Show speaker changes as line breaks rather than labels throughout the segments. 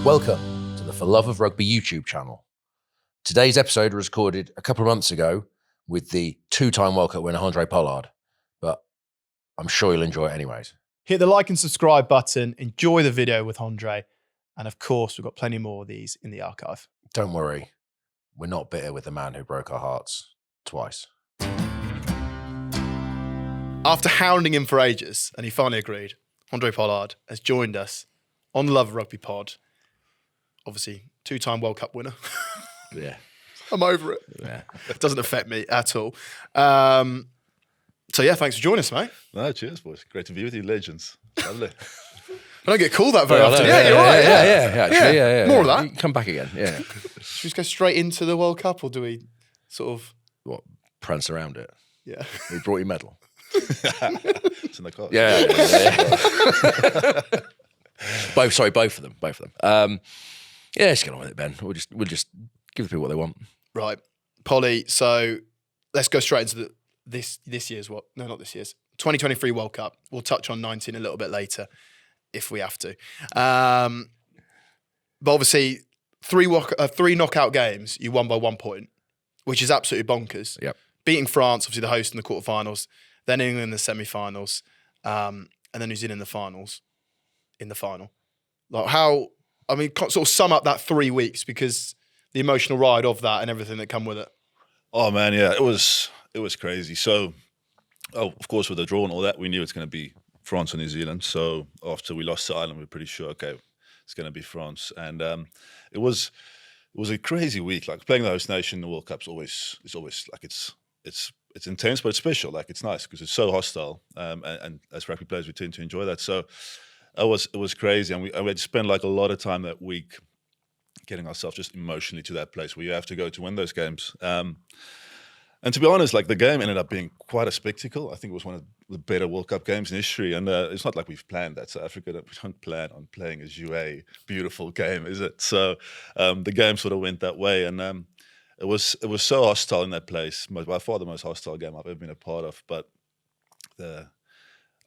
Welcome to the For Love of Rugby YouTube channel. Today's episode was recorded a couple of months ago with the two-time World Cup winner Handre Pollard, but I'm sure you'll enjoy it anyways.
Hit the like and subscribe button, enjoy the video with Handre, and of course, we've got plenty more of these in the archive.
Don't worry, we're not bitter with the man who broke our hearts twice.
After hounding him for ages, and he finally agreed, Handre Pollard has joined us on the Love of Rugby pod. Obviously, two-time World Cup winner.
Yeah.
I'm over it.
Yeah.
It doesn't affect me at all. So yeah, thanks for joining us, mate.
No, cheers, boys. Great to be with you, legends. Lovely.
I don't get called that very often.
Yeah,
you're right.
Yeah.
More of that.
You can come back again, yeah.
Should we just go straight into the World Cup, or do we sort of...
What, prance around it?
Yeah.
We brought you medal.
It's in the car.
Yeah. Both of them. Yeah, let's get on with it, Ben. We'll just give the people what they want.
Right. Polly, so let's go straight into this year's what? No, not this year's. 2023 World Cup. We'll touch on 19 a little bit later if we have to. But obviously, three knockout games, you won by 1 point, which is absolutely bonkers.
Yep. Beating
France, obviously the host in the quarterfinals, then England in the semi-finals, and then New Zealand in the finals, in the final. Like sort of sum up that 3 weeks, because the emotional ride of that and everything that come with it.
Oh man, yeah, it was crazy. So, of course, with the draw and all that, we knew it's going to be France or New Zealand. So after we lost to Ireland, we were pretty sure, okay, it's going to be France. And it was a crazy week. Like playing the host nation in the World Cup's always like it's intense, but it's special. Like it's nice because it's so hostile. And as rugby players, we tend to enjoy that. So it was crazy, and we had to spend like a lot of time that week getting ourselves just emotionally to that place where you have to go to win those games. And to be honest, like the game ended up being quite a spectacle. I think it was one of the better World Cup games in history. And it's not like we've planned that. South Africa, we don't plan on playing a jouet, beautiful game, is it? So the game sort of went that way. And it was so hostile in that place. By far the most hostile game I've ever been a part of. But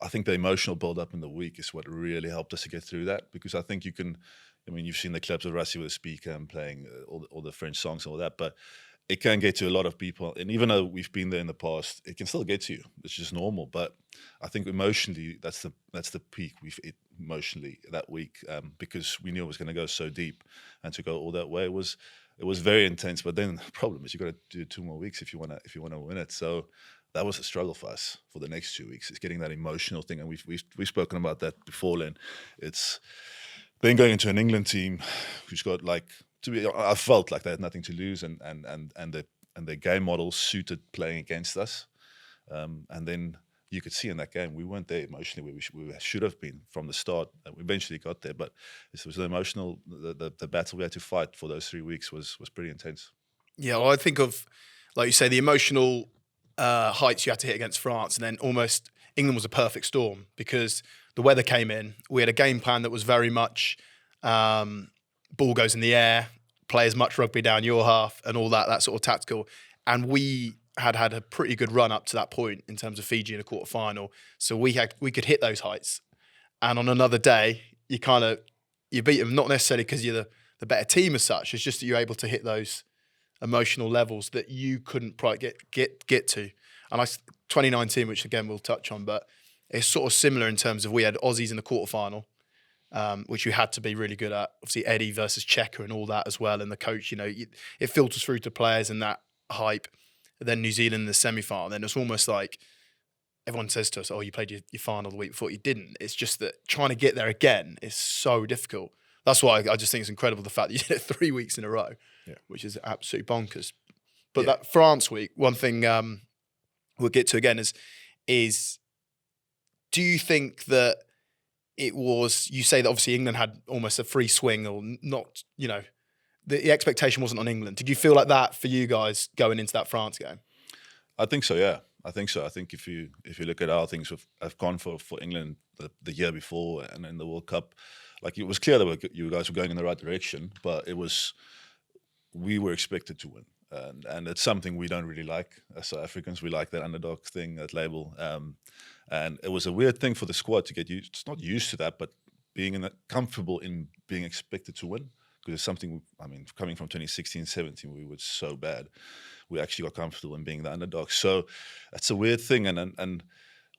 I think the emotional build-up in the week is what really helped us to get through that. Because I think you've seen the clips of Rassie with a speaker and playing all the French songs and all that. But it can get to a lot of people. And even though we've been there in the past, it can still get to you. It's just normal. But I think emotionally, that's the peak emotionally that week, because we knew it was going to go so deep, and to go all that way was very intense. But then the problem is you got to do 2 more weeks if you want to win it. So that was a struggle for us for the next 2 weeks. It's getting that emotional thing, and we've spoken about that before. Len, it's then going into an England team who's got I felt like they had nothing to lose, and their game model suited playing against us. And then you could see in that game we weren't there emotionally where we should have been from the start. And we eventually got there, but it was the emotional. The battle we had to fight for those 3 weeks was pretty intense.
Yeah, well, I think of, like you say, the emotional heights you had to hit against France, and then almost England was a perfect storm because the weather came in. We had a game plan that was very much ball goes in the air, play as much rugby down your half and all that sort of tactical. And we had a pretty good run up to that point in terms of Fiji in a quarter final. So we could hit those heights. And on another day, you beat them, not necessarily because you're the better team as such, it's just that you're able to hit those emotional levels that you couldn't get to. And 2019, which again we'll touch on, but it's sort of similar in terms of we had Aussies in the quarterfinal, which you had to be really good at. Obviously, Eddie versus Checker and all that as well. And the coach, it filters through to players and that hype. And then New Zealand in the semi-final. Then it's almost like everyone says to us, oh, you played your final the week before. You didn't. It's just that trying to get there again is so difficult. That's why I just think it's incredible the fact that you did it 3 weeks in a row, which is absolutely bonkers. But that France week, one thing we'll get to again is do you think that it was, you say that obviously England had almost a free swing, or not, the expectation wasn't on England. Did you feel like that for you guys going into that France game?
I think so, yeah. I think so. I think if you look at how things have gone for England the year before and in the World Cup, like it was clear that you guys were going in the right direction, but we were expected to win. And it's something we don't really like as South Africans. We like that underdog thing, that label. And it was a weird thing for the squad to get used. It's not used to that, but comfortable in being expected to win. Because it's something, I mean, coming from 2016, 17, we were so bad. We actually got comfortable in being the underdog. So that's a weird thing. And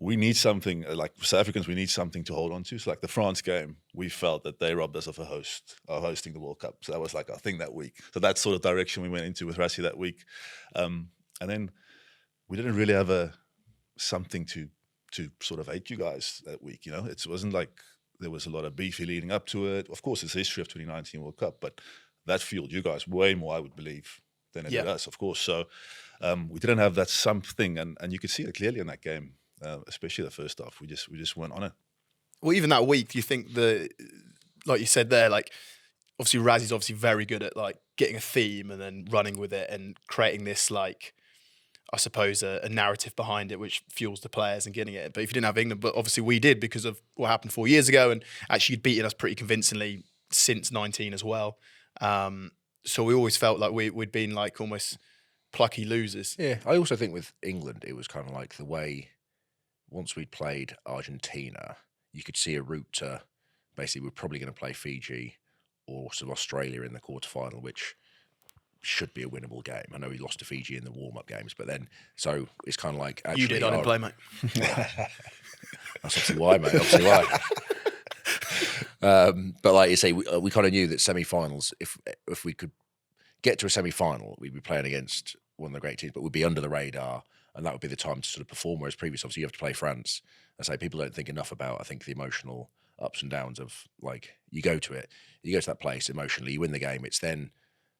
we need something, like South Africans, we need something to hold on to. So like the France game, we felt that they robbed us of hosting the World Cup. So that was like our thing that week. So that's sort of direction we went into with Rassie that week. And then we didn't really have something to sort of hate you guys that week. It wasn't like there was a lot of beefy leading up to it. Of course, it's the history of 2019 World Cup, but that fueled you guys way more, I would believe, than it did us, of course. So we didn't have that something, and you could see it clearly in that game, especially the first half. We just weren't on it.
Well, even that week, do you think like you said there, like obviously Rassie's obviously very good at like getting a theme and then running with it and creating this like, I suppose, a narrative behind it, which fuels the players and getting it. But if you didn't have England, but obviously we did because of what happened 4 years ago, and actually you'd beaten us pretty convincingly since 19 as well. So we always felt like we'd been like almost plucky losers.
Yeah, I also think with England, it was kind of like the way, once we'd played Argentina, you could see a route to, basically we're probably going to play Fiji or sort of Australia in the quarterfinal, which should be a winnable game. I know we lost to Fiji in the warm-up games, but then, so it's kind of like... Actually,
you did, I didn't play, mate.
That's obviously why, mate, obviously why. But like you say, we kind of knew that semi-finals, if we could get to a semi-final, we'd be playing against one of the great teams, but we'd be under the radar, and that would be the time to sort of perform, whereas previous, obviously, you have to play France. I say people don't think enough about, I think, the emotional ups and downs of, like, you go to that place emotionally, you win the game, it's then...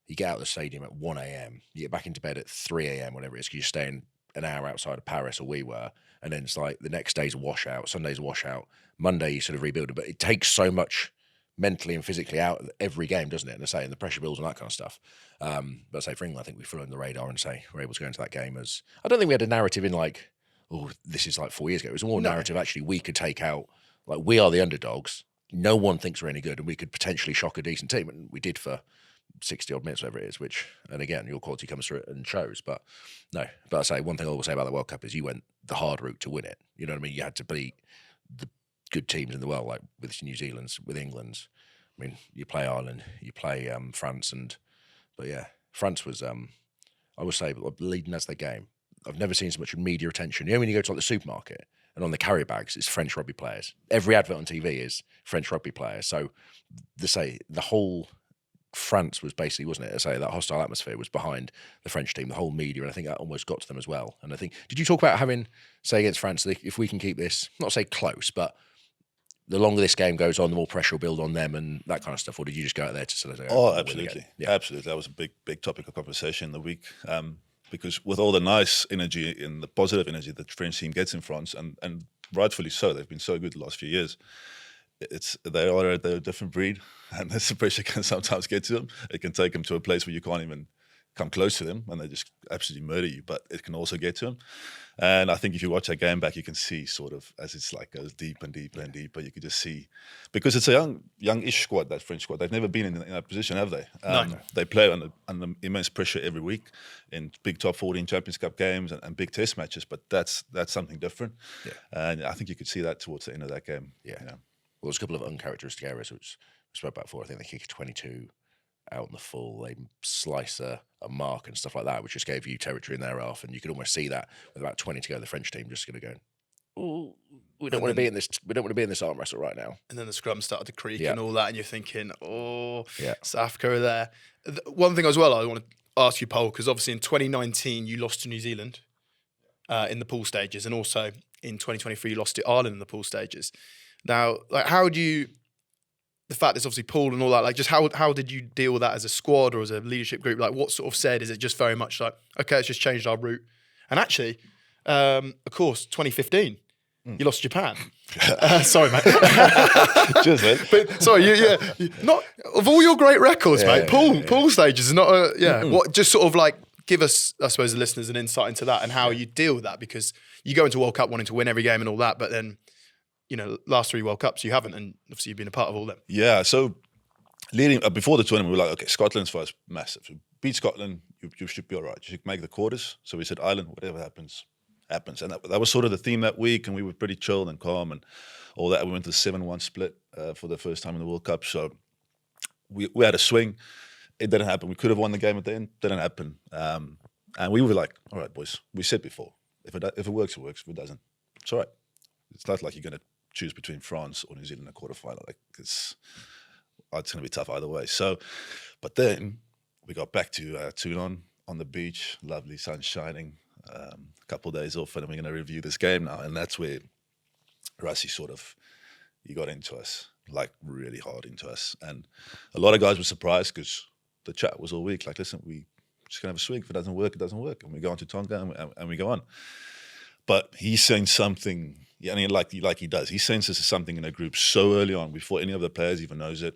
You get out of the stadium at 1 a.m, you get back into bed at 3 a.m, whatever it is, because you're staying an hour outside of Paris, or we were, and then it's like the next day's a washout, Sunday's a washout, Monday you sort of rebuild it, but it takes so much mentally and physically out of every game, doesn't it? And I say, and the pressure builds and that kind of stuff. But I say for England, I think we flew under the radar and say we're able to go into that game as, I don't think we had a narrative in like, oh, this is like 4 years ago. It was more narrative actually we could take out, like we are the underdogs, no one thinks we're any good, and we could potentially shock a decent team, and we did for 60 odd minutes, whatever it is, which, and again, your quality comes through it and shows. But I say, one thing I will say about the World Cup is you went the hard route to win it. You know what I mean? You had to beat the good teams in the world, like with New Zealand's, with England's. I mean, you play Ireland, you play France, but yeah, France was, I would say, leading as the game. I've never seen so much media attention. You know, when you go to like the supermarket and on the carrier bags, it's French rugby players. Every advert on TV is French rugby players. So the whole France was basically, wasn't it? I say that hostile atmosphere was behind the French team, the whole media, and I think that almost got to them as well. And I think, did you talk about having, say, against France, if we can keep this, not say close, but the longer this game goes on, the more pressure will build on them and that kind of stuff? Or did you just go out there to sort of...
Oh, absolutely. Yeah. Absolutely. That was a big topic of conversation in the week. Because with all the nice energy and the positive energy that the French team gets in France, and rightfully so, they've been so good the last few years, they're a different breed, and this pressure can sometimes get to them. It can take them to a place where you can't even come close to them, and they just absolutely murder you. But it can also get to them. And I think if you watch that game back, you can see sort of as it's like goes deeper and deeper and deeper. You could just see, because it's a youngish squad, that French squad. They've never been in that position, have they?
No.
They play under immense pressure every week in big top 14 Champions Cup games and big Test matches. But that's something different. Yeah. And I think you could see that towards the end of that game.
Yeah. Well, there's a couple of uncharacteristic errors, which we spoke about before. I think they kick 22 out in the full, they slice a mark and stuff like that, which just gave you territory in their half, and you could almost see that with about 20 to go, the French team just going to go, oh, we don't want to be in this. We don't want to be in this arm wrestle right now.
And then the scrum started to creak and all that, and you're thinking, South Africa are there. One thing as well, I want to ask you, Paul, because obviously in 2019 you lost to New Zealand in the pool stages, and also in 2023 you lost to Ireland in the pool stages. Now, like, how do you, the fact it's obviously pooled and all that, like, just how did you deal with that as a squad or as a leadership group? Like, what sort of said? Is it just very much like, okay, let's just change our route? And actually, of course, 2015, you lost Japan. Sorry, mate.
Cheers, mate.
But sorry, not of all your great records, mate. Pool stages is not a What just sort of like give us, I suppose, the listeners an insight into that and how you deal with that, because you go into World Cup wanting to win every game and all that, but then, you know, last 3 World Cups you haven't, and obviously you've been a part of all them. Yeah,
so leading before the tournament, we were like, okay, Scotland's for us massive. So beat Scotland, you should be all right. You should make the quarters. So we said, Ireland, whatever happens, happens. And that was sort of the theme that week, and we were pretty chilled and calm and all that. We went to the 7-1 split for the first time in the World Cup. So we had a swing. It didn't happen. We could have won the game at the end. Didn't happen. And we were like, all right, boys, we said before, if it works, it works. If it doesn't, it's all right. It's not like you're going to choose between France or New Zealand in a quarterfinal. Like it's going to be tough either way. So, but then we got back to Toulon on the beach, lovely sun shining, a couple of days off, and we're going to review this game now. And that's where Rassie he got into us, like really hard into us. And a lot of guys were surprised because the chat was all week, like, listen, we just going to have a swing. If it doesn't work, it doesn't work. And we go on to Tonga and we go on. But he's saying something, I mean, like he does. He senses something in a group so early on, before any of the players even knows it,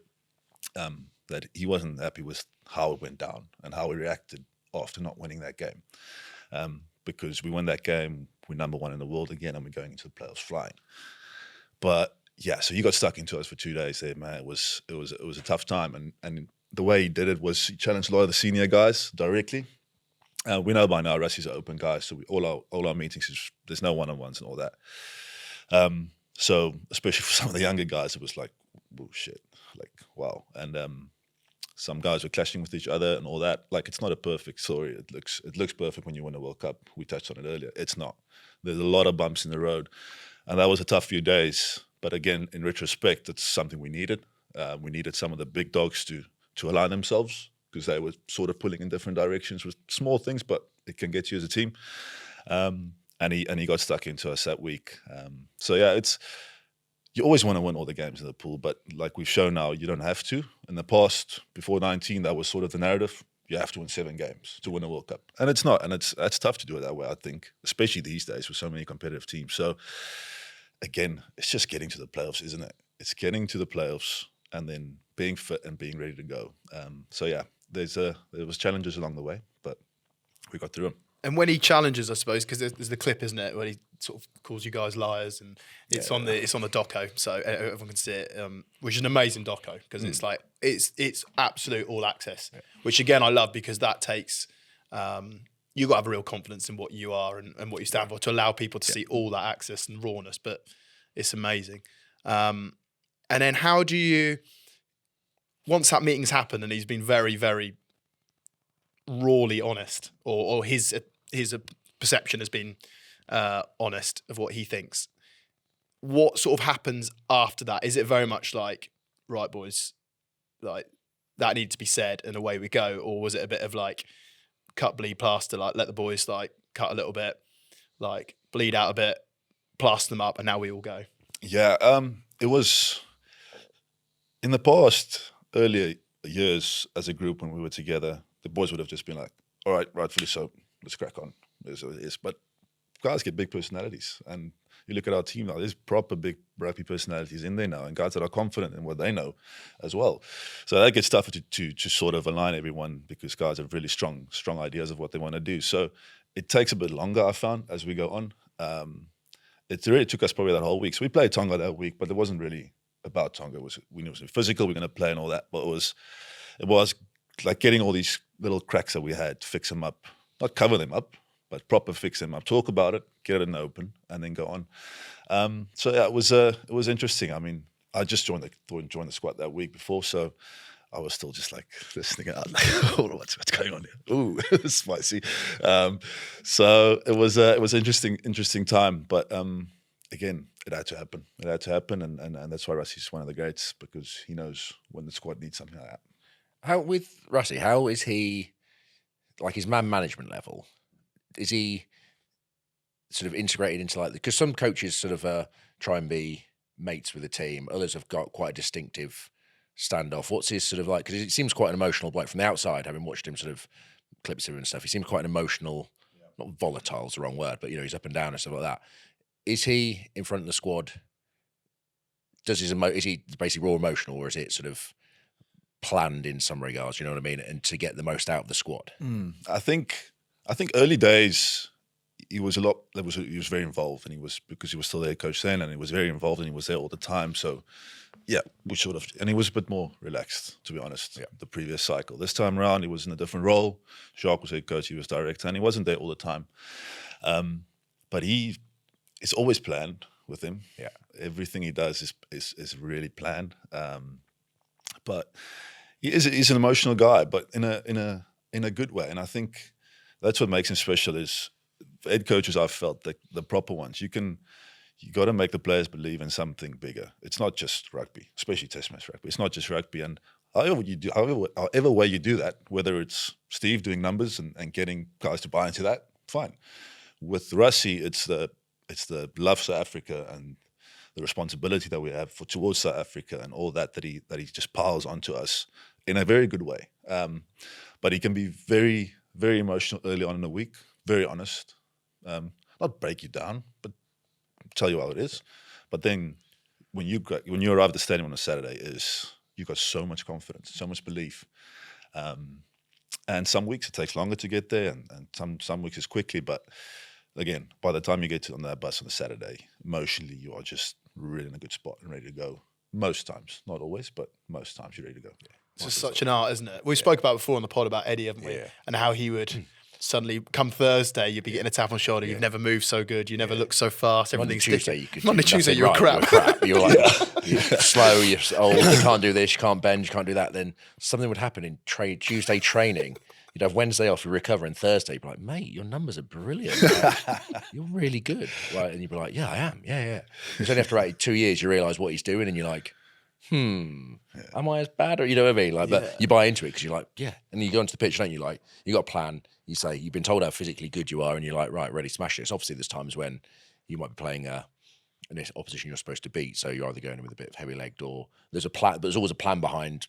that he wasn't happy with how it went down and how we reacted after not winning that game. Because we won that game, we're number one in the world again, and we're going into the playoffs flying. But yeah, so he got stuck into us for 2 days there, man. It was a tough time, and the way he did it was he challenged a lot of the senior guys directly. We know by now Rassie's an open guy, so all our meetings there's no one-on-ones and all that. So especially for some of the younger guys, it was like, bullshit, like wow. And some guys were clashing with each other and all that. Like, it's not a perfect story. It looks perfect when you win a World Cup. We touched on it earlier. It's not. There's a lot of bumps in the road, and that was a tough few days. But again, in retrospect, it's something we needed. We needed some of the big dogs to align themselves, because they were sort of pulling in different directions with small things, but it can get you as a team. And he got stuck into us that week. So yeah, you always want to win all the games in the pool, but like we've shown now, you don't have to. In the past, before 19, that was sort of the narrative. You have to win 7 games to win a World Cup. And it's not. And that's tough to do it that way, I think, especially these days with so many competitive teams. So again, it's just getting to the playoffs, isn't it? It's getting to the playoffs and then being fit and being ready to go. So yeah, there was challenges along the way, but we got through them.
And when he challenges, I suppose, because there's the clip, isn't it, where he sort of calls you guys liars, and it's on the doco, so everyone can see it, which is an amazing doco, because it's like it's absolute all access, which again I love, because that takes you got to have a real confidence in what you are and what you stand for to allow people to see all that access and rawness. But it's amazing. And then how do you, once that meeting's happened and he's been very, very rawly honest, or his perception has been honest of what he thinks, what sort of happens after that? Is it very much like, right, boys, like that needed to be said and away we go? Or was it a bit of like cut, bleed, plaster, like let the boys like cut a little bit, like bleed out a bit, plaster them up, and now we all go?
Yeah, it was in the past, earlier years as a group when we were together, the boys would have just been like, all right, rightfully so, let's crack on. It is. But guys get big personalities, and you look at our team now, there's proper big rugby personalities in there now, and guys that are confident in what they know as well. So that gets tougher to sort of align everyone, because guys have really strong ideas of what they want to do. So it takes a bit longer, I found, as we go on. It really took us probably that whole week. So we played Tonga that week, but it wasn't really about Tonga. We knew it was physical, we were going to play and all that, but it was like getting all these little cracks that we had, fix them up, not cover them up, but proper fix them up, talk about it, get it in the open, and then go on. So yeah, it was interesting. I mean, I just joined the squad that week before, so I was still just like listening out, like, oh, what's going on here? Ooh, spicy. So it was interesting time, but again, it had to happen. It had to happen, and that's why Rassie's one of the greats, because he knows when the squad needs something like that.
How with Rassie? How is he? Like his man management level? Is he sort of integrated into like, because some coaches sort of try and be mates with the team, others have got quite a distinctive standoff. What's his sort of like? Because it seems quite an emotional bloke from the outside, having watched him sort of clips of him and stuff. He seems quite an emotional, not volatile is the wrong word, but he's up and down and stuff like that. Is he in front of the squad? Is he basically raw emotional, or is it sort of planned in some regards? You know what I mean? And to get the most out of the squad.
I think early days he was very involved, and because he was still their coach then, and he was very involved, and he was there all the time. So yeah, and he was a bit more relaxed, to be honest. The previous cycle, this time around, he was in a different role. Jacques was head coach, he was director, and he wasn't there all the time. but it's always planned with him.
Yeah.
Everything he does is really planned. But he's an emotional guy, but in a good way. And I think that's what makes him special. Is head coaches, I've felt the proper ones. You got to make the players believe in something bigger. It's not just rugby, especially Test match rugby. It's not just rugby. And however way you do that, whether it's Steve doing numbers and getting guys to buy into that, fine. With Rassie, it's the love South Africa and the responsibility that we have towards South Africa and all that he just piles onto us in a very good way. But he can be very, very emotional early on in the week, very honest, not break you down, but tell you how it is. But then when you arrive at the stadium on a Saturday, you've got so much confidence, so much belief. And some weeks it takes longer to get there, and some weeks it's quickly. But again, by the time you get on that bus on a Saturday, emotionally you are just really in a good spot and ready to go. Most times, not always, but most times you're ready to go.
It's just such an art, isn't it? We spoke about before on the pod about Eddie, haven't we?
Yeah.
And how he would suddenly come Thursday, you'd be getting a tap on the shoulder. You've never moved so good. You never looked so fast. Everything's Monday, Tuesday, you were crap.
You're like you're slow. You're old. You can't do this. You can't bend. You can't do that. Then something would happen in Tuesday training. You'd have Wednesday off. You recover, and Thursday, you'd be like, "Mate, your numbers are brilliant. You're really good." Right? And you'd be like, "Yeah, I am. Yeah." It's only after 2 years you realise what he's doing, and you're like, am I as bad? Or you know what I mean? Like, but you buy into it because you're like, yeah. And then you go onto the pitch, don't you? Like, you got a plan. You say you've been told how physically good you are, and you're like, right, ready, smash it. It's obviously there's times when you might be playing an opposition you're supposed to beat, so you're either going in with a bit of heavy legged or there's a plan. But there's always a plan behind.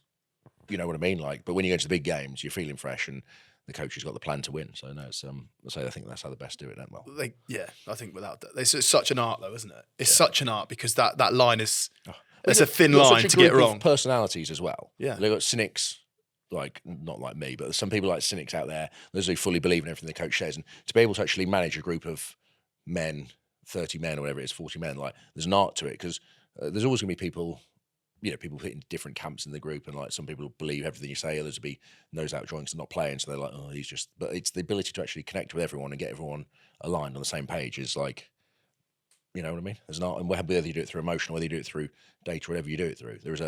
You know what I mean? Like, but when you go to the big games, you're feeling fresh, and the coach has got the plan to win. So no, it's I think that's how the best do it. Don't well.
I think without that, it's such an art, though, isn't it? It's such an art because that line is. It's a thin line to get wrong.
Personalities as well.
Yeah.
They've got cynics, like, not like me, but some people like cynics out there, those who fully believe in everything the coach says. And to be able to actually manage a group of men, 30 men or whatever it is, 40 men, like, there's an art to it because there's always going to be people, people fit in different camps in the group. And like some people believe everything you say, others will be nose out joints and not playing. So they're like, oh, he's just, but it's the ability to actually connect with everyone and get everyone aligned on the same page is like, you know what I mean? There's not, and whether you do it through emotion, whether you do it through data, whatever you do it through, there's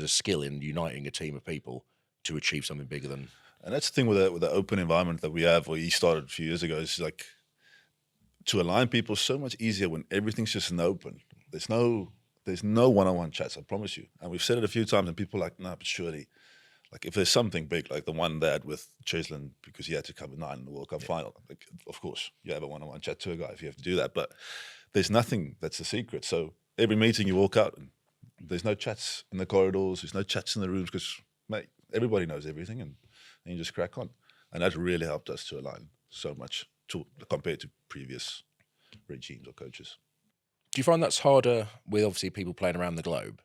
a skill in uniting a team of people to achieve something bigger than.
And that's the thing with the open environment that we have, or he started a few years ago. Is like to align people so much easier when everything's just in the open. There's no one-on-one chats. I promise you. And we've said it a few times, and people are like, no, but surely, like if there's something big, like the one they had with Cheslin because he had to cover 9 in the World Cup final, like of course you have a one-on-one chat to a guy if you have to do that, but. There's nothing that's a secret. So every meeting you walk out and there's no chats in the corridors, there's no chats in the rooms because, mate, everybody knows everything and you just crack on. And that really helped us to align so much compared to previous regimes or coaches.
Do you find that's harder with obviously people playing around the globe?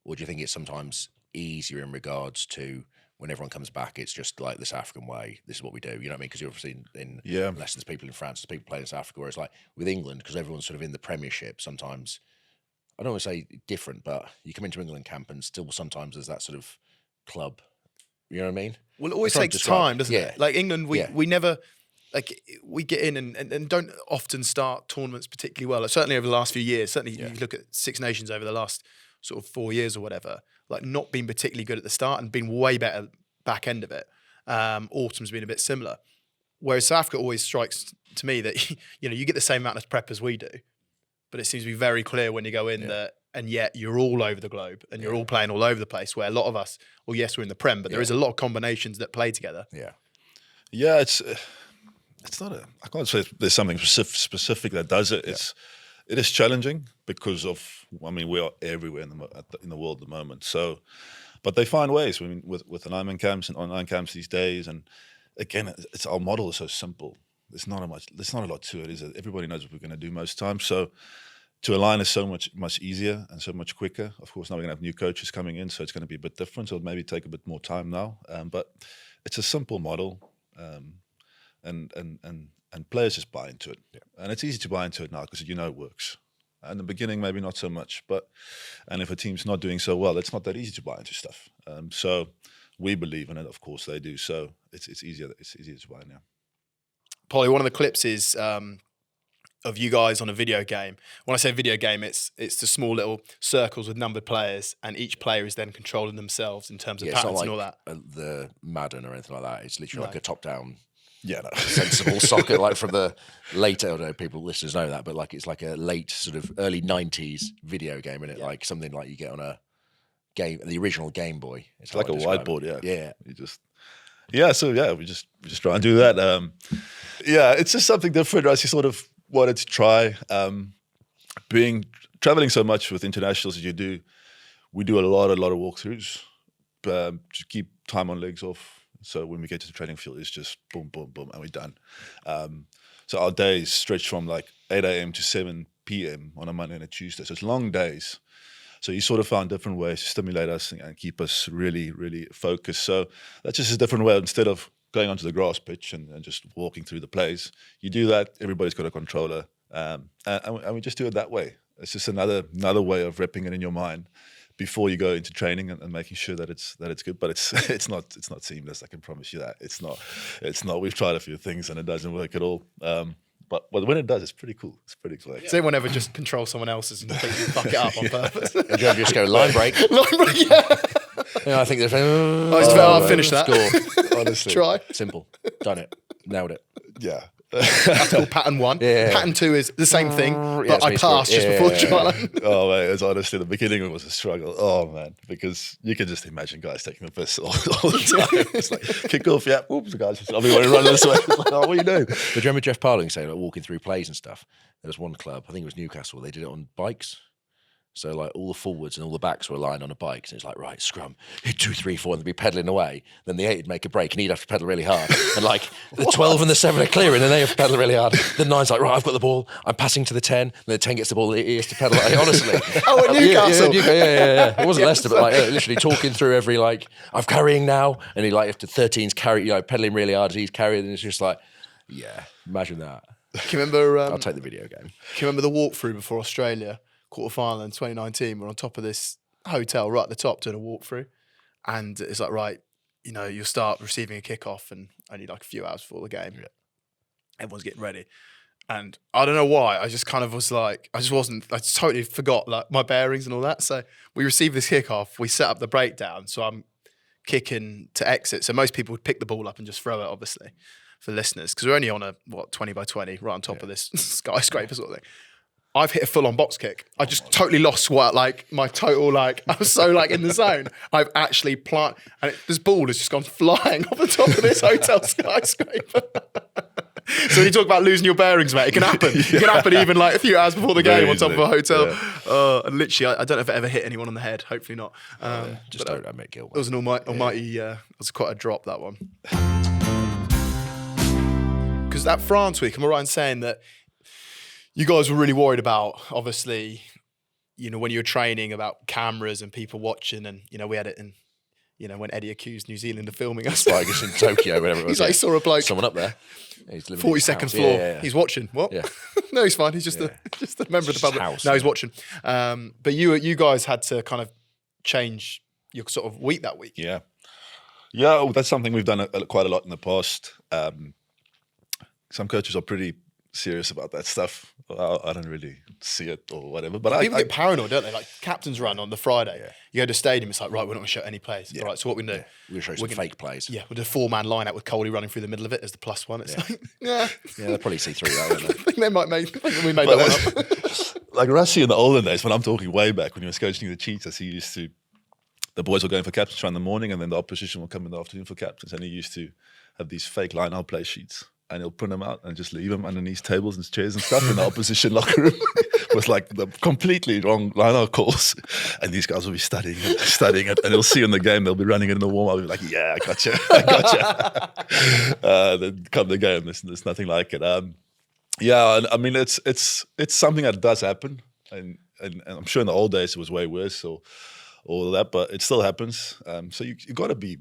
Or do you think it's sometimes easier in regards to when everyone comes back, it's just like the South African way. This is what we do. You know what I mean? Because you're obviously in lessons, people in France, there's people playing in South Africa. Whereas like with England, because everyone's sort of in the Premiership, sometimes, I don't want to say different, but you come into England camp and still sometimes there's that sort of club. You know what I mean?
Well, it always takes time, doesn't it? Like England, we never, like we get in and don't often start tournaments particularly well. Like, certainly over the last few years, you look at Six Nations over the last sort of 4 years or whatever, like not been particularly good at the start and been way better back end of it. Autumn's been a bit similar. Whereas South Africa always strikes to me that, you get the same amount of prep as we do, but it seems to be very clear when you go in that, and yet you're all over the globe and you're all playing all over the place, where a lot of us, well, yes, we're in the Prem, but there is a lot of combinations that play together.
Yeah, it's not I can't say there's something specific that does it. It is challenging because of, we are everywhere in the world at the moment. So, but they find ways. I mean, with the 9-man camps and online camps these days, and again, it's our model is so simple. There's not a lot to it, is it? Everybody knows what we're going to do most times. So, to align is so much easier and so much quicker. Of course, now we're going to have new coaches coming in, so it's going to be a bit different. So, it'll maybe take a bit more time now. But it's a simple model, and players just buy into it. And it's easy to buy into it now because it works. In the beginning, maybe not so much, and if a team's not doing so well, it's not that easy to buy into stuff. So we believe in it, of course they do. So it's easier to buy now.
Polly, one of the clips is of you guys on a video game. When I say video game, it's the small little circles with numbered players, and each player is then controlling themselves in terms of
It's not
patterns
like
and all that.
the Madden or anything like that. It's literally like a top-down,
Yeah, no.
sensible soccer, like from the late, I don't know, people, listeners know that, but like it's like a late sort of early 90s video game, isn't it? Like something like you get on a game, the original Game Boy.
It's like a whiteboard, yeah.
Yeah.
You just, we just try and do that. It's just something different. Rassie sort of wanted to try. Traveling so much with internationals as you do, we do a lot of walkthroughs to keep time on legs off. So when we get to the training field, it's just boom, boom, boom, and we're done. So our days stretch from like 8 a.m. to 7 p.m. on a Monday and a Tuesday. So it's long days. So he sort of found different ways to stimulate us and keep us really, really focused. So that's just a different way. Instead of going onto the grass pitch and just walking through the plays, you do that. Everybody's got a controller, and we just do it that way. It's just another way of repping it in your mind before you go into training and making sure that it's good. But it's not seamless. I can promise you that it's not. We've tried a few things and it doesn't work at all. But when it does, it's pretty cool. It's pretty cool.
Does anyone ever just control someone else's and completely fuck it up on purpose?
And you just go line break.
Line break, yeah.
I think there's.
I'll finish that.
Score.
Honestly,
Try.
Simple. Done it. Nailed it.
yeah.
That's called pattern 1.
Yeah.
Pattern 2 is the same thing, but
it's
I
me
passed just
scoring.
before
Yeah.
the try line.
Oh man, it's honestly the beginning it was a struggle. Oh man, because you can just imagine guys taking the piss all the time. It's like kick off, yeah. Oops, the guys just I'll be running this way. It's like, oh, what are you doing?
But do you remember Jeff Parling saying, like, walking through plays and stuff? There was one club, I think it was Newcastle, they did it on bikes. So like all the forwards and all the backs were aligned on a bike. And it's like, right, scrum, hit 2, 3, 4, and they'd be pedalling away. Then the 8 would make a break and he'd have to pedal really hard. And like the 12 and the 7 are clearing and they have to pedal really hard. The 9's like, right, I've got the ball, I'm passing to the 10. And the 10 gets the ball, he has to pedal. Like, honestly.
Oh, at Newcastle.
Yeah. It wasn't Leicester, but like literally talking through every like, I'm carrying now. And he like, after 13's carry, pedaling really hard as he's carrying. And it's just like, yeah, imagine that.
Can you remember?
I'll take the video game.
Can you remember the walkthrough before Australia quarterfinal in 2019? We're on top of this hotel right at the top doing a walkthrough, and it's like, right, you'll start receiving a kickoff, and only like a few hours before the game, everyone's getting ready, and I don't know why, I just kind of was like, I totally forgot like my bearings and all that. So we received this kickoff, we set up the breakdown, so I'm kicking to exit. So most people would pick the ball up and just throw it, obviously, for listeners, because we're only on a 20 by 20 right on top of this skyscraper sort of thing. I've hit a full-on box kick. I just totally lost my total, I was so in the zone. I've actually planted, and this ball has just gone flying off the top of this hotel skyscraper. So when you talk about losing your bearings, mate, it can happen. It can happen even a few hours before the game
Very
on top of a
easily.
hotel. And literally, I don't know if it ever hit anyone on the head. Hopefully not.
Just don't make Gil.
It was an almighty, it was quite a drop, that one. Because that France week, am I right in saying that you guys were really worried about, obviously, when you were training, about cameras and people watching, and, we had it in, when Eddie accused New Zealand of filming us.
Like it's in Tokyo, whatever it was.
He's like, he saw a bloke.
Someone up there. He's living
42nd floor.
Yeah.
He's watching. What?
Yeah.
No, he's fine. He's just a member of the public.
house,
No, he's watching. But you guys had to kind of change your sort of week that week.
Yeah. Yeah, that's something we've done quite a lot in the past. Some coaches are pretty serious about that stuff. I don't really see it or whatever. But
people get paranoid, don't they? Like captain's run on the Friday. Yeah. You go to the stadium, it's like, right, we're not going to show any plays.
Yeah.
All right, so what we do?
We're going to show some fake plays.
Yeah, we'll do a 4-man line out with Coley running through the middle of it as the +1. It's like,
Yeah, they'll probably see through that, won't they?
I think they might make. I think we made that one up.
Like Rassie in the olden days, when I'm talking way back, when he was coaching the Cheetahs, the boys were going for captains in the morning, and then the opposition will come in the afternoon for captains, and he used to have these fake line-out play sheets. And he'll print them out and just leave them underneath tables and chairs and stuff in the opposition locker room with the completely wrong line-out calls. And these guys will be studying it. And he'll see in the game, they'll be running it in the warm-up. He'll be like, yeah, I gotcha. Then come the game, there's nothing like it. Yeah, I mean, it's something that does happen. And I'm sure in the old days it was way worse or all that, but it still happens. So you got to be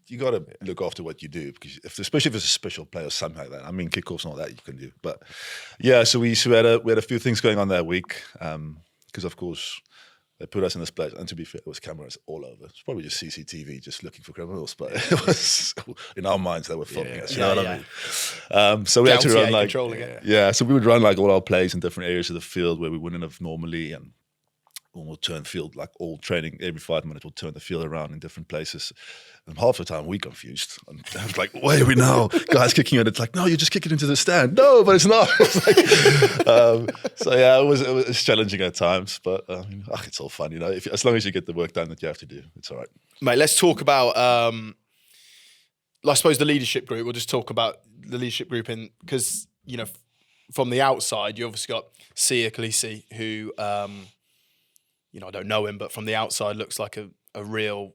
you got to look after what you do, because especially if it's a special play or something like that. I mean, kickoffs and all that you can do, but yeah. So we had a few things going on that week, because of course They put us in this place, and to be fair, there was cameras all over. It's probably just CCTV, just looking for criminals, but it was in our minds they were filming us. You know what I mean? So we had to run like so we would run like all our plays in different areas of the field where we wouldn't have normally, and we'll turn field like all training every 5 minutes. We'll turn the field around in different places. And half the time we confused. And I was like, where are we now? Guys kicking it. It's like, no, you just kick it into the stand. No, but it's not. It's like, so yeah, it was challenging at times, but it's all fun, you know. As long as you get the work done that you have to do, it's all right.
Mate, let's talk about, I suppose, the leadership group. We'll just talk about the leadership group because, you know, from the outside, you obviously got Sia Khaleesi, who, you know, I don't know him, but from the outside looks like a real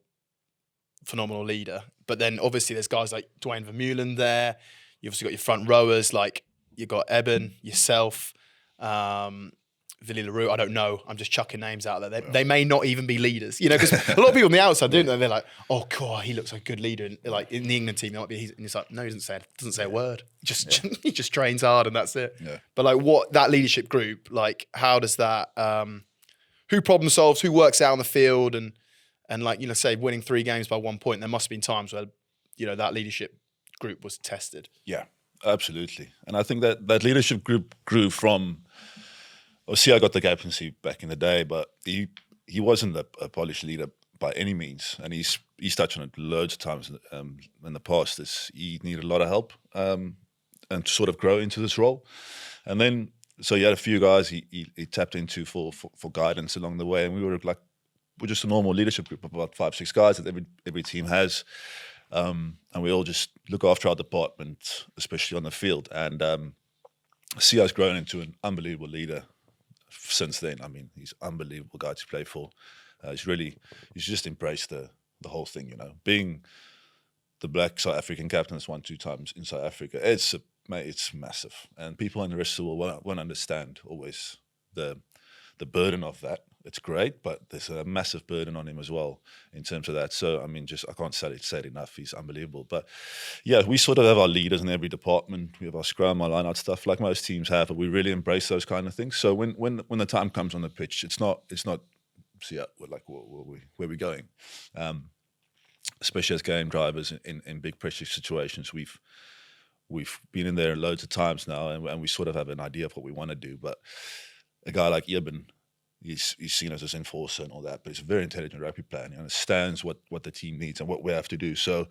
phenomenal leader. But then obviously there's guys like Dwayne Vermeulen there. You obviously got your front rowers, like you got Eben, yourself, Villy LaRue. I don't know. I'm just chucking names out there. They may not even be leaders, you know, because a lot of people on the outside, don't they? They're like, oh, God, he looks like a good leader. And like in the England team, there might be, and it's like, no, he doesn't say a word. He just trains hard and that's it. Yeah. But like what that leadership group, like how does that, who problem solves, who works out on the field, and like, you know, say winning 3 games by 1 point, there must have been times where, you know, that leadership group was tested.
Yeah, absolutely. And I think that leadership group grew from, obviously I got the captaincy back in the day, but he wasn't a polished leader by any means. And he's touched on it loads of times in the past. He needed a lot of help and to sort of grow into this role. And then, so he had a few guys he tapped into for guidance along the way, and we're just a normal leadership group of about 5-6 guys that every team has, and we all just look after our department, especially on the field. And Sia's grown into an unbelievable leader since then. I mean, he's an unbelievable guy to play for. He's just embraced the whole thing, you know, being the black South African captain that's won 2 times in South Africa. It's massive, and people in the rest of the world won't understand always the burden of that. It's great, but there's a massive burden on him as well in terms of that. So I mean, I can't say it enough. He's unbelievable. But yeah, we sort of have our leaders in every department. We have our scrum, our line-out stuff, like most teams have, but we really embrace those kind of things. So when the time comes on the pitch, it's not. So yeah, we're like, where are we going? Especially as game drivers in big pressure situations, we've been in there loads of times now, and we sort of have an idea of what we want to do. But a guy like Eben, he's seen as an enforcer and all that, but he's a very intelligent rugby player, and he understands what the team needs and what we have to do. So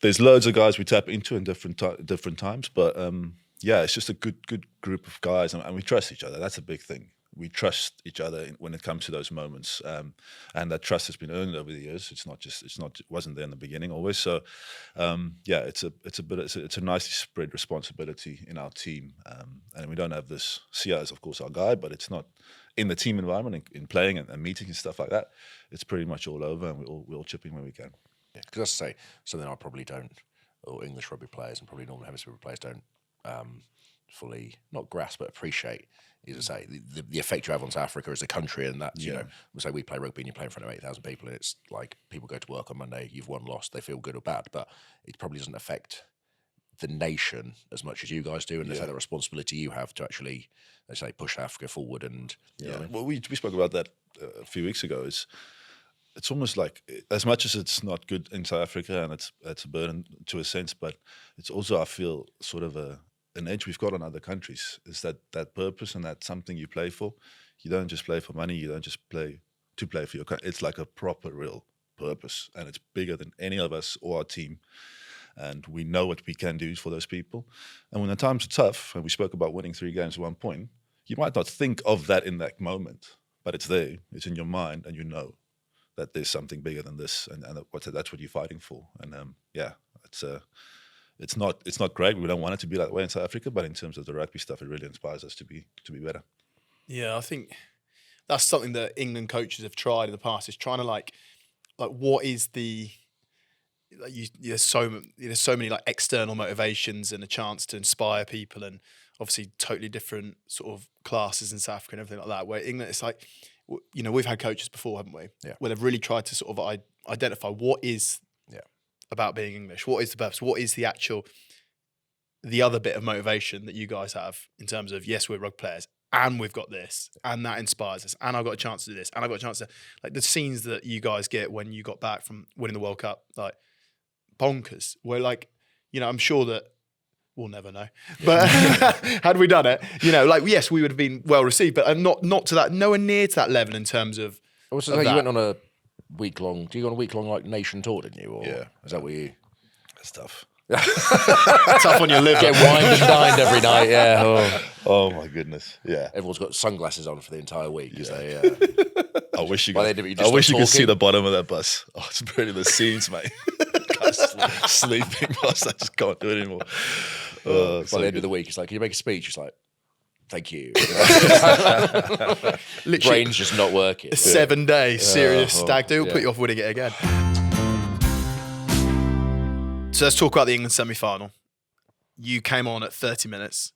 there's loads of guys we tap into in different times, but yeah, it's just a good group of guys, and we trust each other. That's a big thing. We trust each other when it comes to those moments, and that trust has been earned over the years. It wasn't there in the beginning always. So, yeah, it's a nicely spread responsibility in our team, and we don't have this. Sia is of course our guy, but it's not in the team environment, in playing and meetings and stuff like that. It's pretty much all over, and we all chip in where we can.
Yeah, because I say something I probably don't, or English rugby players and probably Northern Hemisphere players don't fully not grasp but appreciate. Is to say the effect you have on South Africa as a country, and that you know, we say we play rugby and you play in front of 8,000 people, and it's like people go to work on Monday, you've won, lost, they feel good or bad, but it probably doesn't affect the nation as much as you guys do, and there's the responsibility you have to actually, let's say, push Africa forward. And you know what I mean?
Well, we spoke about that a few weeks ago. It's almost like, as much as it's not good in South Africa and it's a burden to a sense, but it's also, I feel, sort of an edge we've got on other countries, is that purpose, and that's something you play for. You don't just play for money. You don't just play to play for your country. It's like a proper, real purpose, and it's bigger than any of us or our team. And we know what we can do for those people. And when the times are tough, and we spoke about winning 3 games at 1 point, you might not think of that in that moment, but it's there. It's in your mind, and you know that there's something bigger than this, and that's what you're fighting for. And yeah, it's not great. We don't want it to be that way in South Africa, but in terms of the rugby stuff, it really inspires us to be better.
Yeah, I think that's something that England coaches have tried in the past, is trying to like what is the, like there's so many like external motivations and a chance to inspire people, and obviously totally different sort of classes in South Africa and everything like that. Where England, it's like, you know, we've had coaches before, haven't we?
Yeah.
Where they've really tried to sort of identify what is about being English, what is the purpose, what is the other bit of motivation that you guys have in terms of, yes, we're rugby players, and we've got this, and that inspires us, and I've got a chance to do this, and I've got a chance to, like, the scenes that you guys get when you got back from winning the World Cup, like, bonkers. Where, like, you know, I'm sure that we'll never know, but had we done it, you know, like, yes, we would have been well received, but not to that, nowhere near to that level in terms of.
Also, you went on a week-long, do you go on a week-long, like, nation tour, didn't you? Or
Yeah.
Is that what you...
That's tough.
Tough on your liver.
Get wined and dined every night, yeah.
Oh my goodness. Yeah.
Everyone's got sunglasses on for the entire week.
Yeah.
So,
I wish you
Well,
could,
they did- you just
I wish you
stopped
could see
talking?
the bottom of that bus. Oh, it's burning the seams, mate. Guys sleeping whilst I just can't do it anymore.
by
So
the end of
good.
the week, it's like, can you make a speech? It's like, thank you.
Literally,
Brain's just not working.
7 days, serious
oh,
stag do. Will
yeah.
put you off winning it again. So let's talk about the England semi-final. You came on at 30 minutes,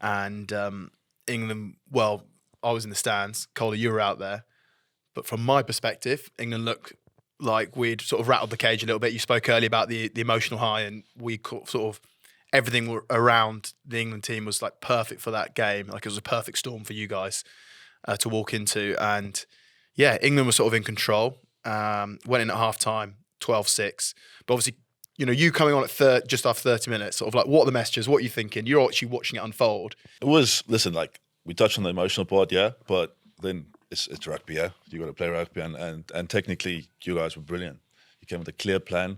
and England. Well, I was in the stands. Kohler, you were out there. But from my perspective, England looked like we'd sort of rattled the cage a little bit. You spoke earlier about the emotional high, and we sort of everything around the England team was like perfect for that game. Like it was a perfect storm for you guys to walk into. And yeah, England was sort of in control. Went in at half time, 12-6. But obviously, you know, you coming on at just after 30 minutes, sort of like, what are the messages? What are you thinking? You're actually watching it unfold.
It was, listen, like we touched on the emotional part, yeah, but then it's rugby, yeah. You got to play rugby, and technically, you guys were brilliant. You came with a clear plan,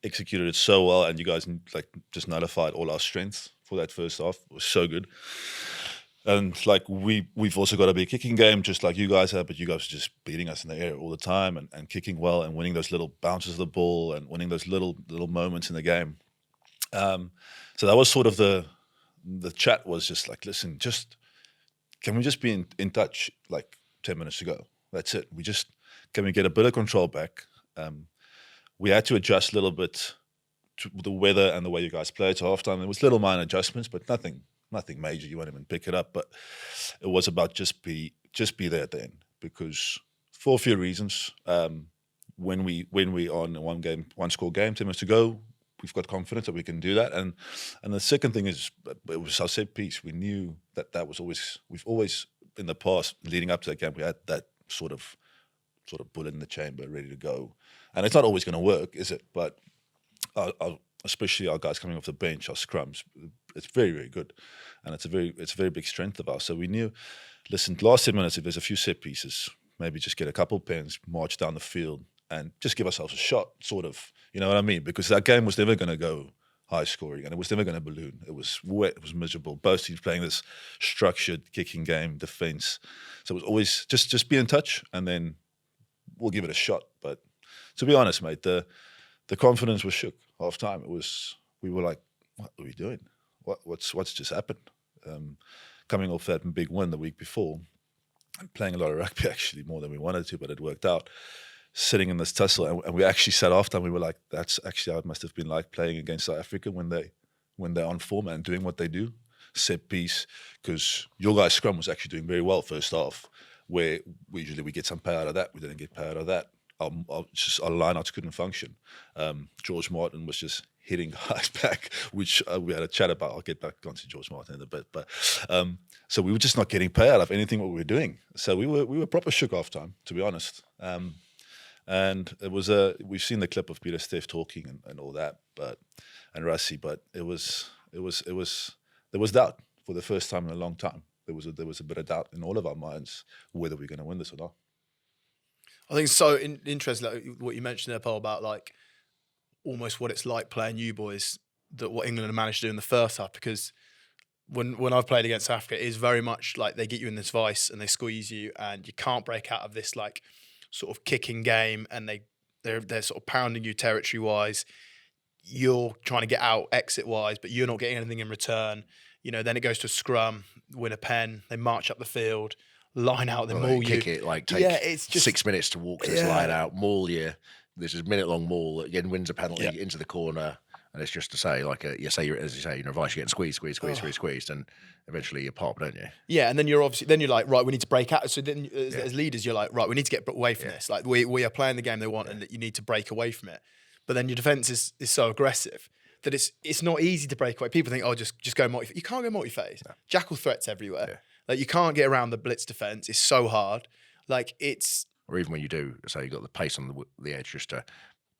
executed it so well, and you guys like just nullified all our strengths for that first half. It was so good. And like we've also got a big kicking game, just like you guys have, but you guys are just beating us in the air all the time and kicking well and winning those little bounces of the ball and winning those little moments in the game. So that was sort of the chat was just like, listen, can we just be in touch like 10 minutes ago? That's it. Can we get a bit of control back? We had to adjust a little bit to the weather and the way you guys played to halftime. There was little minor adjustments, but nothing major. You won't even pick it up. But it was about just be there at the end, because for a few reasons, when we on a one score game, 10 minutes to go, we've got confidence that we can do that. And the second thing is, it was our set piece. We knew that was always, we've always in the past leading up to that game, we had that sort of bullet in the chamber ready to go. And it's not always going to work, is it? But especially our guys coming off the bench, our scrums, it's very, very good. And it's a very big strength of ours. So we knew, listen, last 10 minutes, if there's a few set pieces, maybe just get a couple pens, march down the field, and just give ourselves a shot, sort of. You know what I mean? Because that game was never going to go high scoring, and it was never going to balloon. It was wet, it was miserable. Both teams playing this structured kicking game, defense. So it was always just be in touch, and then we'll give it a shot. But to be honest, mate, the confidence was shook half time. We were like, what are we doing? What's just happened? Coming off that big win the week before, and playing a lot of rugby, actually more than we wanted to, but it worked out. Sitting in this tussle, and we actually sat after, and we were like, that's actually how it must have been like playing against South Africa when they're on form and doing what they do, set piece. Because your guys' scrum was actually doing very well first half, where we get some pay out of that. We didn't get pay out of that. Our lineouts couldn't function. George Martin was just hitting guys back, which we had a chat about. I'll get back onto George Martin in a bit, but so we were just not getting pay out of anything what we were doing. So we were proper shook half time, to be honest. And it was we've seen the clip of Peter Steph talking and all that, and Rassie, but there was doubt for the first time in a long time. There was a bit of doubt in all of our minds whether we're going to win this or not.
I think it's so interesting, like, what you mentioned there, Paul, about like almost what it's like playing you boys, that what England have managed to do in the first half. Because when I've played against Africa, it is very much like they get you in this vice and they squeeze you, and you can't break out of this like sort of kicking game, and they're sort of pounding you territory wise. You're trying to get out exit wise, but you're not getting anything in return. You know, then it goes to a scrum, win a pen, they march up the field, line out, then maul you.
Kick it, like take
it's just
6 minutes to walk to this line out, maul you. This is a minute-long maul. Again, wins a penalty into the corner, and it's just to say, like, as you say, you're vice, you're getting squeezed, and eventually you pop, don't you?
Yeah, and then you're like, right, we need to break out. So then, as leaders, you're like, right, we need to get away from this. Like, we are playing the game they want, and that you need to break away from it. But then your defense is so aggressive that it's not easy to break away. People think, oh, just go multi. You can't go multi-phase. No. Jackal threats everywhere. Like you can't get around the blitz defense. It's so hard. Like it's
Or even when you do, say you've got the pace on the edge just to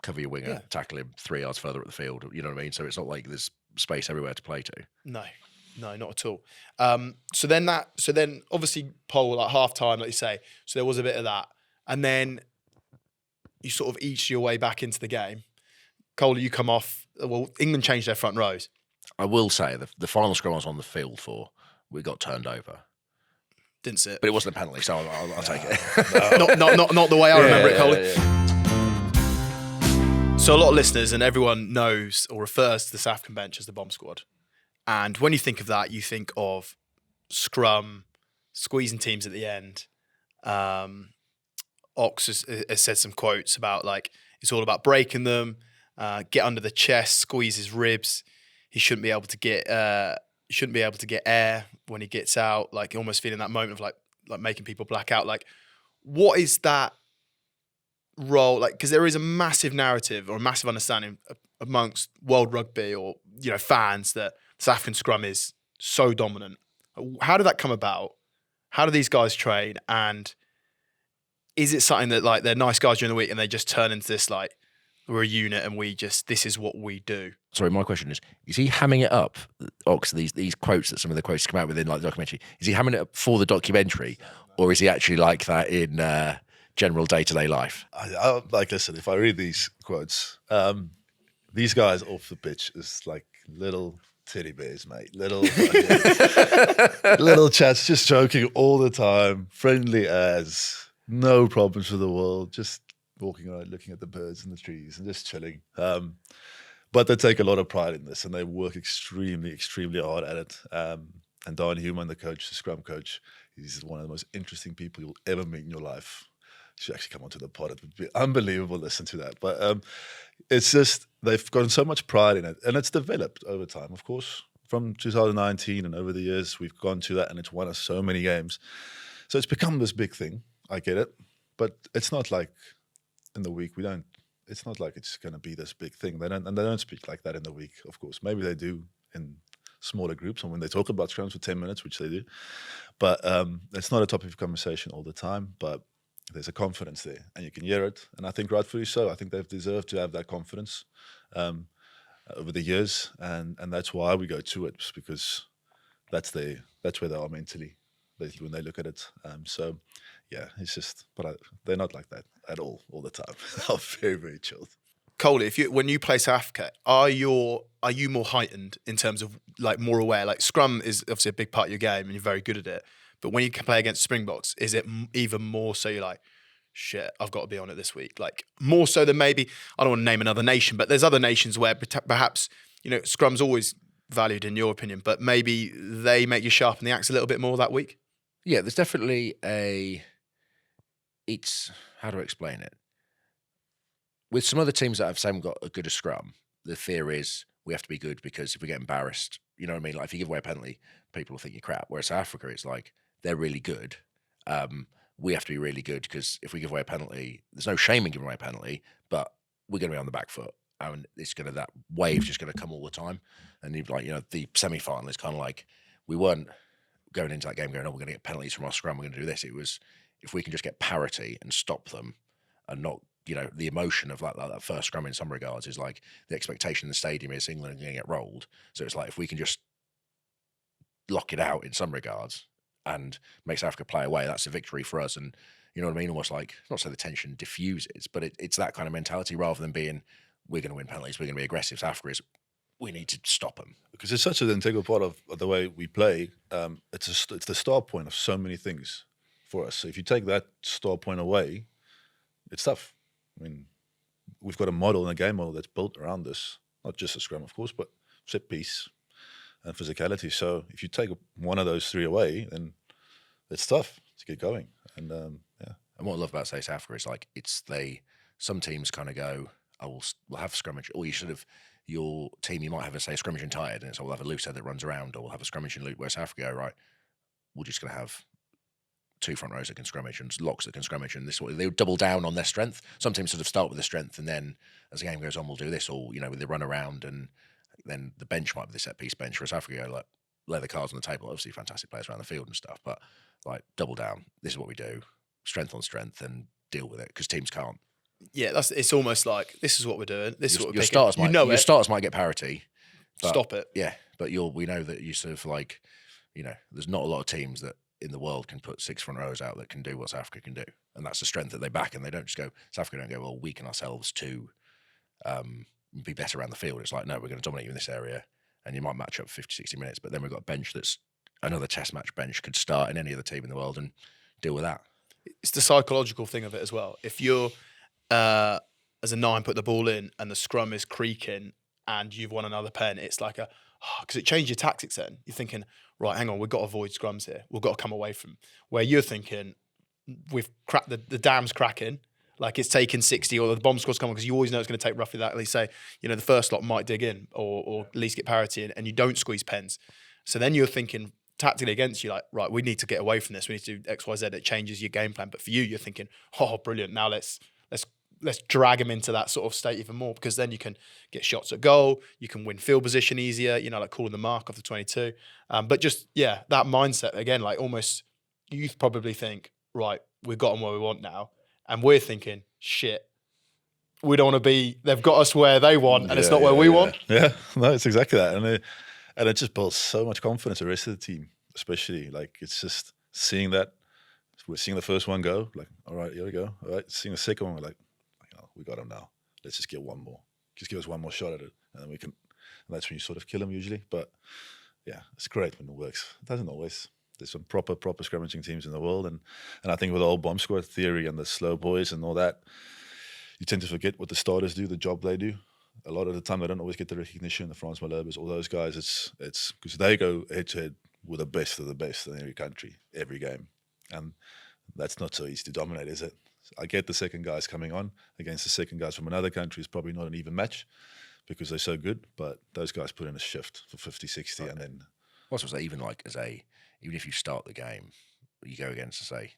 cover your winger, tackle him 3 yards further up the field. You know what I mean? So it's not like there's space everywhere to play to.
no, not at all. So then obviously Poll at half time, like you say. So there was a bit of that, and then you sort of each your way back into the game. Cole, you come off. Well, England changed their front rows.
I will say the final scrum I was on the field for, we got turned over.
Didn't see it,
but it wasn't a penalty, so I'll take it.
not the way I remember it, Cole.
Yeah.
So a lot of listeners and everyone knows or refers to the South African bench as the bomb squad. And when you think of that, you think of scrum, squeezing teams at the end. Ox has said some quotes about like, it's all about breaking them, get under the chest, squeeze his ribs. He shouldn't be able to get air when he gets out, like almost feeling that moment of like making people black out. Like, what is that role? Like, because there is a massive narrative or a massive understanding amongst world rugby or, you know, fans that South African scrum is so dominant. How did that come about? How do these guys train? And is it something that like they're nice guys during the week and they just turn into this like, we're a unit and this is what we do? Sorry,
my question is he hamming it up, Ox, these quotes that some of the quotes come out within like the documentary, is he hamming it up for the documentary or is he actually like that in general day-to-day life?
I like, listen, if I read these quotes, these guys off the pitch is like little teddy bears, mate. Little chats, just joking all the time, friendly as, no problems with the world, just walking around, looking at the birds and the trees and just chilling. But they take a lot of pride in this and they work extremely, extremely hard at it. And Don Human, the coach, the scrum coach, he's one of the most interesting people you'll ever meet in your life. You should actually come onto the pod. It would be unbelievable to listen to that. But it's just, they've gotten so much pride in it. And it's developed over time, of course. From 2019 and over the years, we've gone to that and it's won us so many games. So it's become this big thing. I get it. But it's not like in the week, it's not like it's going to be this big thing. They don't speak like that in the week, of course. Maybe they do in smaller groups and when they talk about scrums for 10 minutes, which they do. But it's not a topic of conversation all the time, but there's a confidence there and you can hear it. And I think rightfully so. I think they've deserved to have that confidence over the years. And that's why we go to it, because that's where they are mentally when they look at it. So yeah, it's just, but they're not like that at all the time. They're very, very chilled.
Cole, when you play South Africa, are you more heightened in terms of like more aware? Like scrum is obviously a big part of your game and you're very good at it. But when you can play against Springboks, is it even more so you're like, shit, I've got to be on it this week? Like more so than maybe, I don't want to name another nation, but there's other nations where perhaps, you know, scrum's always valued in your opinion, but maybe they make you sharpen the axe a little bit more that week?
Yeah, there's definitely how do I explain it? With some other teams that have same got a good a scrum, the fear is we have to be good because if we get embarrassed, you know what I mean? Like if you give away a penalty, people will think you're crap. Whereas South Africa, it's like they're really good. We have to be really good because if we give away a penalty, there's no shame in giving away a penalty, but we're going to be on the back foot. And that wave's just going to come all the time. And the semi-final is kind of like we weren't going into that game going, oh, we're going to get penalties from our scrum, we're going to do this. It was if we can just get parity and stop them and not, the emotion of that first scrum in some regards is like the expectation in the stadium is England are going to get rolled. So it's like if we can just lock it out in some regards and make South Africa play away, that's a victory for us. And you know what I mean? Almost like, not so the tension diffuses, but it's that kind of mentality rather than being, we're going to win penalties, we're going to be aggressive. South Africa is, we need to stop them.
Because it's such an integral part of the way we play. It's the start point of so many things for us. So if you take that start point away, it's tough. I mean, we've got a model and a game model that's built around this, not just a scrum, of course, but set piece and physicality. So if you take one of those three away, then it's tough to get going. And yeah.
And what I love about, say, South Africa is like some teams kind of go, oh, we'll have scrummage, or your team, you might have a scrimmage and tired, and so we'll have a loose head that runs around, or we'll have a scrummage and loop. Where South Africa go, right, we're just going to have two front rows that can scrummage and locks that can scrummage, and they would double down on their strength. Some teams sort of start with the strength, and then as the game goes on, we'll do this, or they run around, and then the bench might be the set piece bench. Whereas South Africa go, like, lay the cards on the table. Obviously, fantastic players around the field and stuff, but like double down. This is what we do, strength on strength, and deal with it because teams can't.
Yeah, it's almost like this is what we're doing. This is what we're
Your
picking.
starters might,
your
starters might get parity. But,
stop it.
Yeah, but we know that you sort of like, there's not a lot of teams that in the world can put 6 front rows out that can do what South Africa can do, and that's the strength that they back. And they don't just go. South Africa don't go, well, weaken ourselves to be better around the field. It's like, no, we're going to dominate you in this area, and you might match up 50, 60 minutes, but then we've got a bench that's another test match bench could start in any other team in the world and deal with that.
It's the psychological thing of it as well. If you're as a 9 put the ball in and the scrum is creaking and you've won another pen, it's like because it changed your tactics then. You're thinking, right, hang on, we've got to avoid scrums here. We've got to come away from where you're thinking, we've cracked the dam's cracking, like it's taken 60 or the bomb squad's coming, because you always know it's going to take roughly that. At least say, the first lot might dig in or at least get parity in, and you don't squeeze pens. So then you're thinking tactically against you, like, right, we need to get away from this. We need to do X, Y, Z. It changes your game plan. But for you, you're thinking, oh, brilliant. Now let's drag him into that sort of state even more, because then you can get shots at goal. You can win field position easier, like calling the mark off the 22. But just, that mindset, again, like almost you probably think, right, we've got them where we want now. And we're thinking, shit, we don't want to be, they've got us where they want and it's not where we want.
Yeah, no, it's exactly that. And it just builds so much confidence in the rest of the team, especially like it's just seeing that. We're seeing the first one go, like, all right, here we go. All right, seeing the second one, we're like, we got him now. Let's just get one more. Just give us one more shot at it. And then we can, and that's when you sort of kill them usually. But yeah, it's great when it works. It doesn't always. There's some proper scrummaging teams in the world. And I think with the whole bomb squad theory and the slow boys and all that, you tend to forget what the starters do, the job they do. A lot of the time, they don't always get the recognition. The Frans Malherbes, all those guys, it's because they go head to head with the best of the best in every country, every game. And that's not so easy to dominate, is it? I get the second guys coming on against the second guys from another country is probably not an even match because they're so good, but those guys put in a shift for 50, 60, and then...
Also, even if you start the game, you go against, say,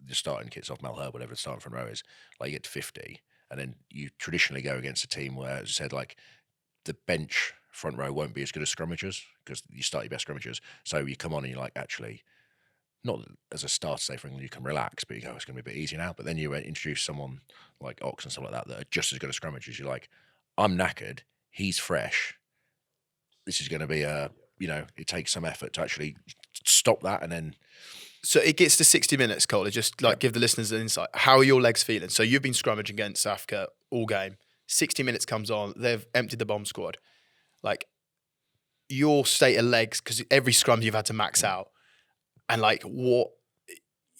the starting kits off Malherbe, whatever the starting front row is, like you get to 50, and then you traditionally go against a team where, as I said, like the bench front row won't be as good as scrummagers because you start your best scrummagers. So you come on and you're like, actually, not as a starter, say, for England, you can relax, but you go, it's going to be a bit easier now. But then you introduce someone like Ox and stuff like that are just as good as scrummagers. You're like, I'm knackered, he's fresh. This is going to be it takes some effort to actually stop that and then...
So it gets to 60 minutes, Cole. Just give the listeners an insight. How are your legs feeling? So you've been scrummaging against South Africa all game. 60 minutes comes on. They've emptied the bomb squad. Like your state of legs, because every scrum you've had to max out. And like what...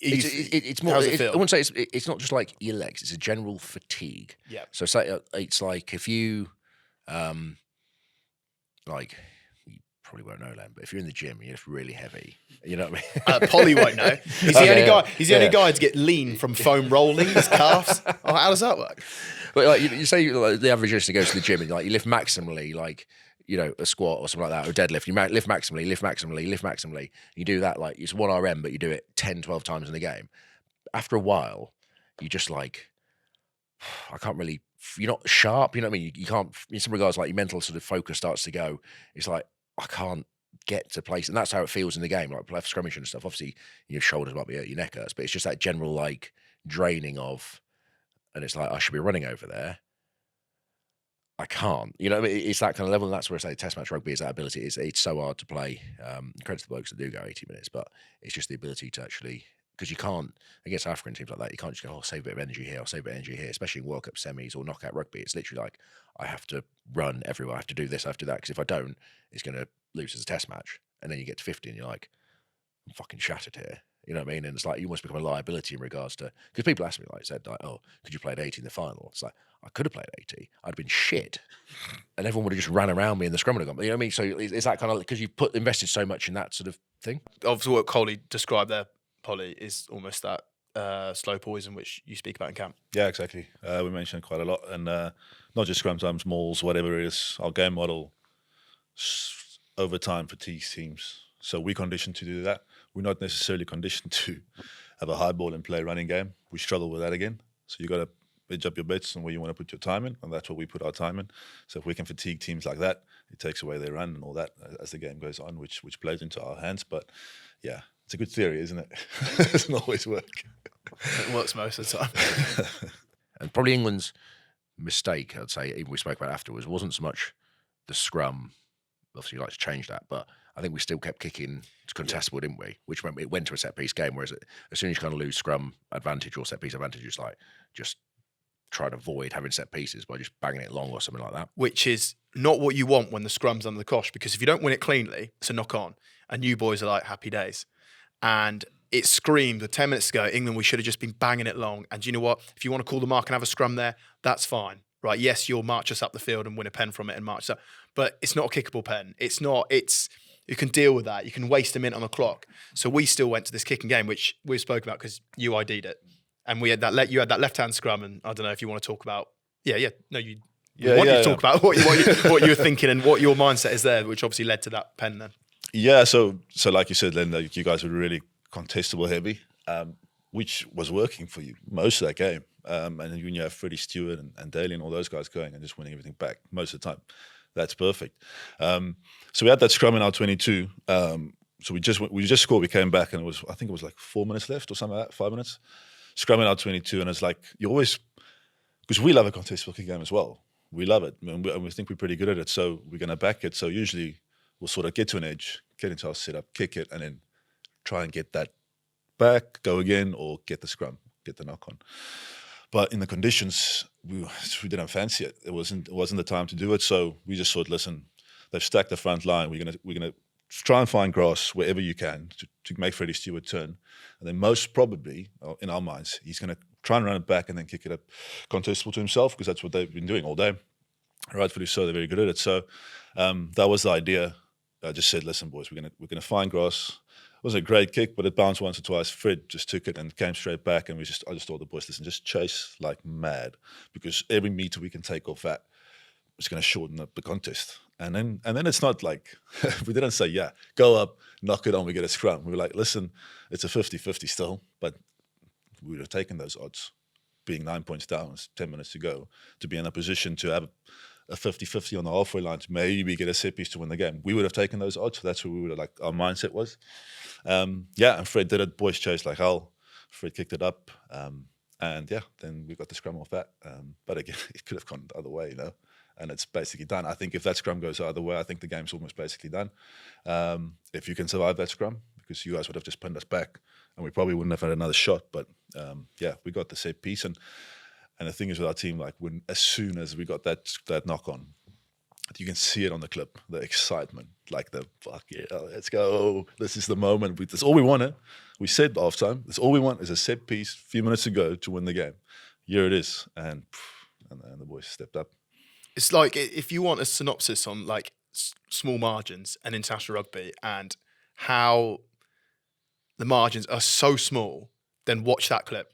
It's more...
How does it feel?
I wouldn't say it's not just like your legs. It's a general fatigue.
Yeah.
So say it's like if you... you probably won't know, Len, but if you're in the gym and you lift really heavy, you know what I mean?
Polly won't know. He's the only guy. He's the only guy to get lean from foam rolling his calves. Oh, how does that work?
But like you say, like, the average listener goes to the gym and you lift maximally, like a squat or something like that, or deadlift. You lift maximally. You do that like it's 1 RM, but you do it 10, 12 times in the game. After a while, you just like, I can't really. You're not sharp. You know what I mean? You can't. In some regards, like your mental sort of focus starts to go. It's like, I can't get to place, and that's how it feels in the game. Like left scrummage and stuff. Obviously, your shoulders might be hurt, your neck hurts, but it's just that general like draining of, and it's like I should be running over there. I can't. You know, what I mean? It's that kind of level, and that's where I say Test match rugby is that ability. It's so hard to play. Credit to the blokes that do go 80 minutes, but it's just the ability to actually. Because you can't, against African teams like that, you can't just go, save a bit of energy here, I'll save a bit of energy here, especially in World Cup semis or knockout rugby. It's literally like, I have to run everywhere, I have to do this, I have to do that, because if I don't, it's going to lose as a test match. And then you get to 50 and you're like, I'm fucking shattered here. You know what I mean? And it's like, you almost become a liability in regards to, because people ask me, like I said, like, oh, could you play at 80 in the final? It's like, I could have played at 80. I'd have been shit. And everyone would have just ran around me in the scrum and gone, you know what I mean? So it's that kind of, because you've invested so much in that sort of thing.
Obviously what Coley described there, Polly, is almost that slow poison which you speak about in camp.
Yeah, exactly. We mentioned it quite a lot, and not just scrum times, mauls, whatever it is. Our game model over time fatigues teams, so we're conditioned to do that. We're not necessarily conditioned to have a high ball and play running game. We struggle with that again. So you got to edge up your bets on where you want to put your time in, and that's what we put our time in. So if we can fatigue teams like that, it takes away their run and all that as the game goes on, which plays into our hands. But yeah, it's a good theory, isn't it? It doesn't always work.
It works most of the time.
And probably England's mistake, I'd say, even we spoke about afterwards, wasn't so much the scrum. Obviously, you'd like to change that, but I think we still kept kicking contestable, didn't we? Which meant it went to a set piece game. Whereas as soon as you kind of lose scrum advantage or set piece advantage, it's like just try to avoid having set pieces by just banging it long or something like that.
Which is not what you want when the scrum's under the cosh, because if you don't win it cleanly, it's a knock on. And you boys are like, happy days. And it screamed 10 minutes ago, England, we should have just been banging it long. And do you know what? If you want to call the mark and have a scrum there, that's fine. Right? Yes, you'll march us up the field and win a pen from it and march up. But it's not a kickable pen. You can deal with that. You can waste a minute on the clock. So we still went to this kicking game, which we spoke about because you ID'd it. And we had that. You had that left-hand scrum, and I don't know if you want to talk about. You talk about what you were thinking and what your mindset is there, which obviously led to that pen then.
Yeah, so like you said, Len, you guys were really contestable heavy, which was working for you most of that game. And when you have Freddie Stewart and Daly and all those guys going and just winning everything back most of the time, that's perfect. So we had that scrum in our 22. So we just scored. We came back and I think it was like 4 minutes left or something like that, 5 minutes. Scrum in our 22, and it's like you always, because we love a contestable kick game as well. We love it, and we think we're pretty good at it. So we're going to back it. So usually we'll sort of get to an edge, get into our setup, kick it, and then try and get that back, go again, or get the scrum, get the knock on. But in the conditions, we didn't fancy it. It wasn't the time to do it. So we just thought, listen, they've stacked the front line. We're gonna try and find grass wherever you can to make Freddie Stewart turn, and then most probably, in our minds, he's gonna try and run it back and then kick it up contestable to himself, because that's what they've been doing all day. Rightfully so, they're very good at it. So that was the idea. I just said, listen, boys, we're gonna find grass. It wasn't a great kick, but it bounced once or twice. Fred just took it and came straight back, and I just told the boys, listen, just chase like mad, because every meter we can take off that is going to shorten up the contest. And then it's not like, we didn't say, yeah, go up, knock it on, we get a scrum. We were like, listen, it's a 50-50 still, but we would have taken those odds, being 9 points down, 10 minutes to go, to be in a position to have a 50-50 on the halfway line to maybe get a set piece to win the game. We would have taken those odds. So that's what we would have, like, our mindset was. And Fred did it. Boys chased like hell. Fred kicked it up. And then we got the scrum off that. But again, it could have gone the other way, you know. And it's basically done. I think if that scrum goes the other way, I think the game's almost basically done. If you can survive that scrum, because you guys would have just pinned us back and we probably wouldn't have had another shot. But we got the set piece. And the thing is with our team, like, as soon as we got that knock on, you can see it on the clip, the excitement, like the fuck yeah, let's go. This is the moment. That's all we wanted. We said half time, that's all we want is a set piece, a few minutes to go to win the game. Here it is. And the boys stepped up.
It's like, if you want a synopsis on like small margins and international rugby and how the margins are so small, then watch that clip.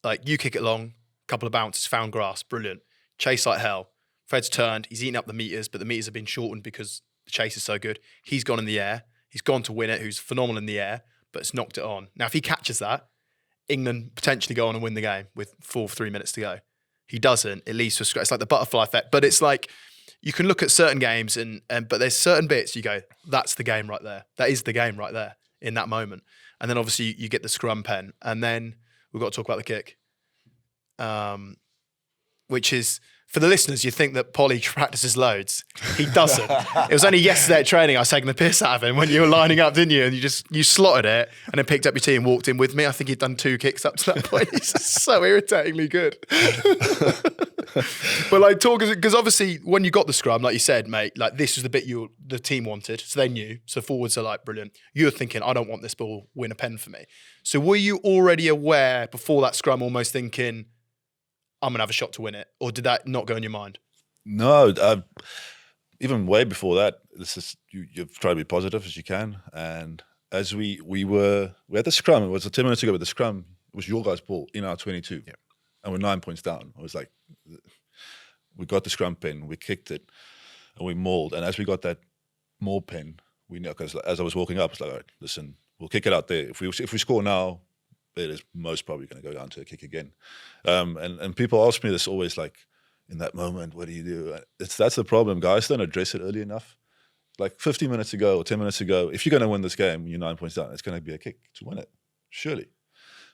Like, you kick it long, couple of bounces, found grass, brilliant. Chase like hell. Fred's turned, he's eaten up the meters, but the meters have been shortened because the chase is so good. He's gone in the air. He's gone to win it, who's phenomenal in the air, but it's knocked it on. Now, if he catches that, England potentially go on and win the game with 3 minutes to go. He doesn't. It leads to a scratch. It's like the butterfly effect. But it's like, you can look at certain games but there's certain bits you go, that's the game right there. That is the game right there in that moment. And then obviously you get the scrum pen. And then we've got to talk about the kick. Which is, for the listeners, you think that Polly practices loads. He doesn't. It was only yesterday at training I was taking the piss out of him when you were lining up, didn't you? And you slotted it and then picked up your tee and walked in with me. I think he'd done 2 kicks up to that point. He's so irritatingly good. But like, because obviously when you got the scrum, like you said, mate, like, this was the bit the team wanted. So they knew. So forwards are like, brilliant. You're thinking, I don't want this ball, win a pen for me. So were you already aware before that scrum, almost thinking, I'm going to have a shot to win it? Or did that not go in your mind?
No, even way before that, this is you try to be positive as you can. And as we had the scrum, it was 10 minutes ago with the scrum, it was your guys' ball in our 22.
Yeah.
And we're 9 points down. I was like, we got the scrum pen, we kicked it, and we mauled. And as we got that maul pen, we know, because as I was walking up, it's like, all right, listen, we'll kick it out there. If we score now, it is most probably going to go down to a kick again. And people ask me this always, like, in that moment, what do you do? That's the problem. Guys don't address it early enough. Like 15 minutes ago or 10 minutes ago, if you're going to win this game, you're 9 points down, it's going to be a kick to win it, surely.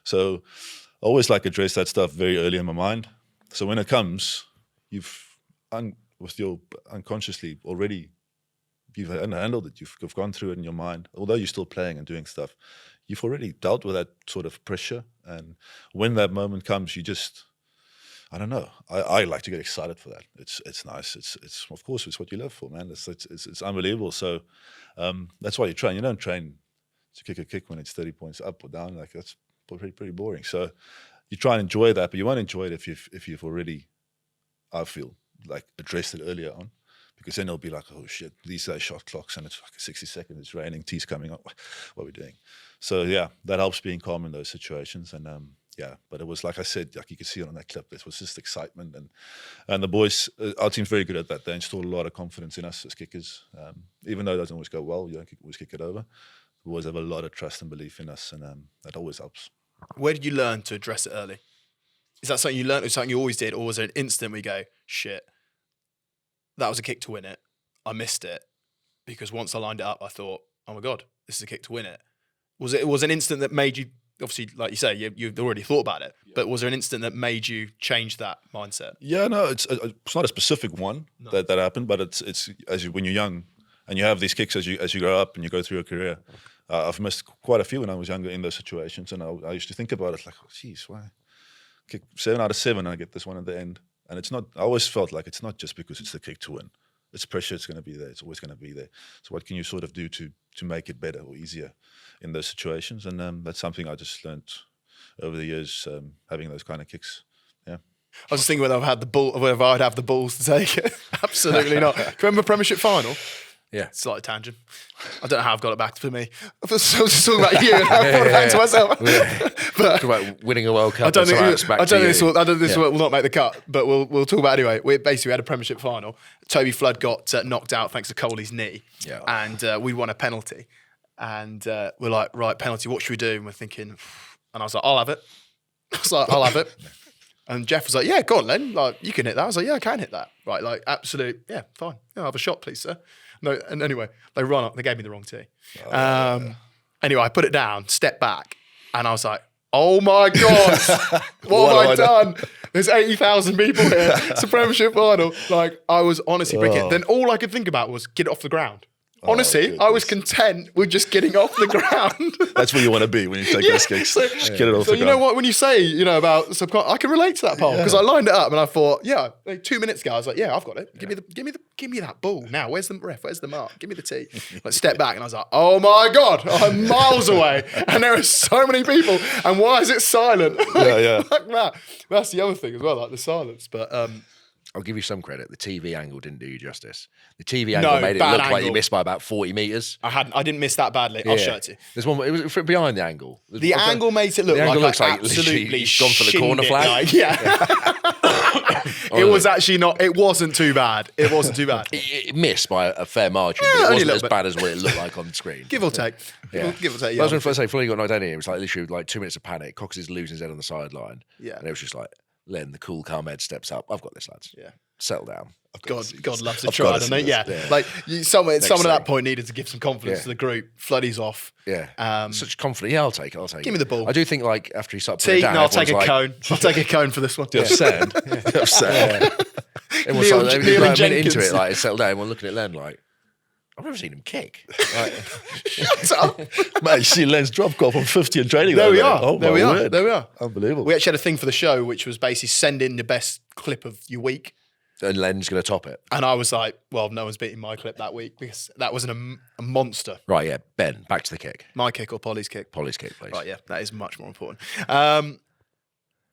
So I always like address that stuff very early in my mind. So when it comes, unconsciously already, you've handled it. You've gone through it in your mind. Although you're still playing and doing stuff, you've already dealt with that sort of pressure. And when that moment comes, you just, I don't know. I like to get excited for that. It's nice. It's of course it's what you live for, man. It's unbelievable. So that's why you train. You don't train to kick a kick when it's 30 points up or down. Like that's pretty boring. So you try and enjoy that, but you won't enjoy it if you've already, I feel, like addressed it earlier on. Because then it'll be like, oh shit, these are shot clocks and it's like 60 seconds, it's raining, tea's coming up. What are we doing? So yeah, that helps being calm in those situations. And yeah, but it was like I said, like you could see it on that clip, it was just excitement. And the boys, our team's very good at that. They install a lot of confidence in us as kickers. Even though it doesn't always go well, you don't always kick it over. The boys have a lot of trust and belief in us, and that always helps.
Where did you learn to address it early? Is that something you learned or something you always did? Or was it an instant where you go, shit, that was a kick to win it. I missed it because once I lined it up, I thought, oh my God, this is a kick to win it. Was an instant that made you, obviously, like you say, you've already thought about it, but was there an instant that made you change that mindset?
Yeah, no, it's not a specific one that happened, but it's when you're young and you have these kicks as you grow up and you go through your career. I've missed quite a few when I was younger in those situations, and I used to think about it like, oh, geez, why kick 7 out of 7 and I get this one at the end. And it's not, I always felt like it's not just because it's the kick to win. It's pressure, it's going to be there. It's always going to be there. So what can you sort of do to make it better or easier in those situations? And that's something I just learned over the years, having those kind of kicks. Yeah.
I was just thinking whether I'd have the balls to take it. Absolutely not. Remember Premiership final?
Yeah.
Slight tangent. I don't know how I've got it back to me. I was just talking about you and I brought it back to myself.
Talk about winning a World Cup.
I don't think this
will
will not make the cut, but we'll talk about it anyway. We had a Premiership final. Toby Flood got knocked out thanks to Coley's knee, and we won a penalty. And we're like, right, penalty. What should we do? And we're thinking, and I was like, I'll have it. I was like, I'll have it. And Jeff was like, yeah, go on, Len. Like, you can hit that. I was like, yeah, I can hit that. Right, like, absolute, yeah, fine. Yeah, I'll have a shot, please, sir. No, and anyway, they run up. They gave me the wrong tee. Anyway, I put it down, stepped back, and I was like, oh my God, what have I done? There's 80,000 people here. It's a Premiership final. Like, I was honestly bricking. Then all I could think about was get it off the ground. Honestly, I was content with just getting off the ground.
That's where you want to be when you take those kicks. Just get it off the ground.
You know what? When you say, about subconscious, I can relate to that, Paul, because I lined it up and I thought, like 2 minutes ago, I was like, yeah, I've got it. Give me that ball now. Where's the ref? Where's the mark? Give me the tee. Like, step back, and I was like, oh my God, I'm miles away, and there are so many people, and why is it silent? Like that. That's the other thing as well, like the silence. But
I'll give you some credit. The TV angle didn't do you justice. The TV angle made it look like you missed by about 40 metres.
I didn't miss that badly. I'll show it to you.
There's one. It was behind the angle.
The angle makes it look like
looks
I
like
absolutely
gone for the corner flag.
It was actually not. It wasn't too bad. It wasn't too bad.
It missed by a fair margin. But it wasn't as bad as what it looked like on the screen.
Give or take.
Yeah.
Give or take.
Yeah. I was going to say, Flynn got knocked down here. It was like literally like 2 minutes of panic. Cox is losing his head on the sideline.
Yeah.
And it was just like, Len, the cool, calm head steps up. I've got this, lads.
Yeah.
Settle down.
God loves a try, doesn't he? Yeah. Like someone at that point needed to give some confidence to the group. Floody's off.
Yeah. Such confidence. Yeah, I'll take it.
Give me the ball.
I do think like after he started putting it down,
I'll take a cone. I'll take a cone for this one.
Do you have sand?
Everyone's like, a minute into it, like, it settled down. Everyone looking at Len like, I've never seen him kick. Like,
shut up.
Man, you see Len's drop goal from 50 in training.
There we are.
Oh,
there we are. There we are.
Unbelievable.
We actually had a thing for the show, which was basically send in the best clip of your week.
And Len's going to top it.
And I was like, well, no one's beating my clip that week because that was a monster.
Right, yeah. Ben, back to the kick.
My kick or Polly's kick?
Polly's kick, please.
Right, yeah. That is much more important. You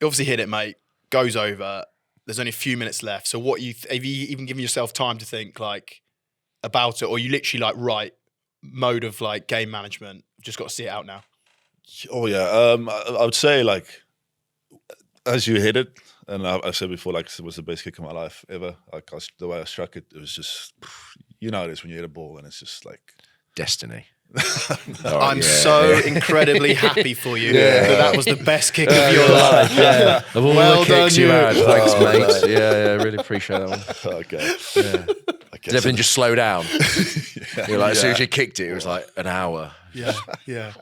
obviously hit it, mate. Goes over. There's only a few minutes left. So what have you even given yourself time to think like about it, or you literally like mode of like game management? Just got to see it out now.
Oh yeah, I would say like as you hit it, and I've said before, like it was the best kick of my life ever. Like the way I struck it, it was just, you know, it is when you hit a ball and it's just like
destiny.
I'm so incredibly happy for you that was the best kick of your life.
Yeah. Of all
Well
the kicks
done,
you
you.
had, thanks,
Oh,
mate. Yeah, really appreciate that one.
Okay.
Yeah. Did everything just slow down? You're like, as soon as you kicked it, it was like an hour.
Yeah, yeah.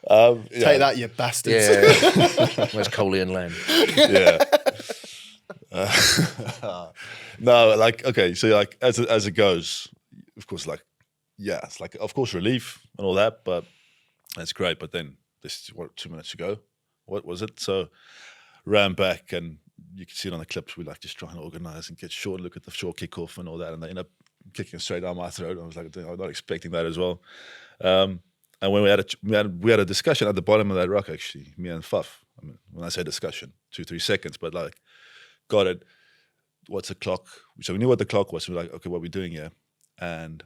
Yeah.
Take that, you bastards.
Yeah. Where's Coley and Len?
Yeah. No, like, okay, so like as it goes, of course, like, yeah, it's like, of course, relief and all that, but that's great. But then this, 2 minutes ago, what was it? So ran back, and you can see it on the clips. We like just trying to organize and get short, look at the short kickoff and all that, and they end up kicking straight down my throat. I was like, I'm not expecting that as well. And when we had a discussion at the bottom of that rock, actually, me and Faf. I mean, when I say discussion, 2-3 seconds, but like, got it. What's the clock? So we knew what the clock was. So we're like, okay, what are we doing here? And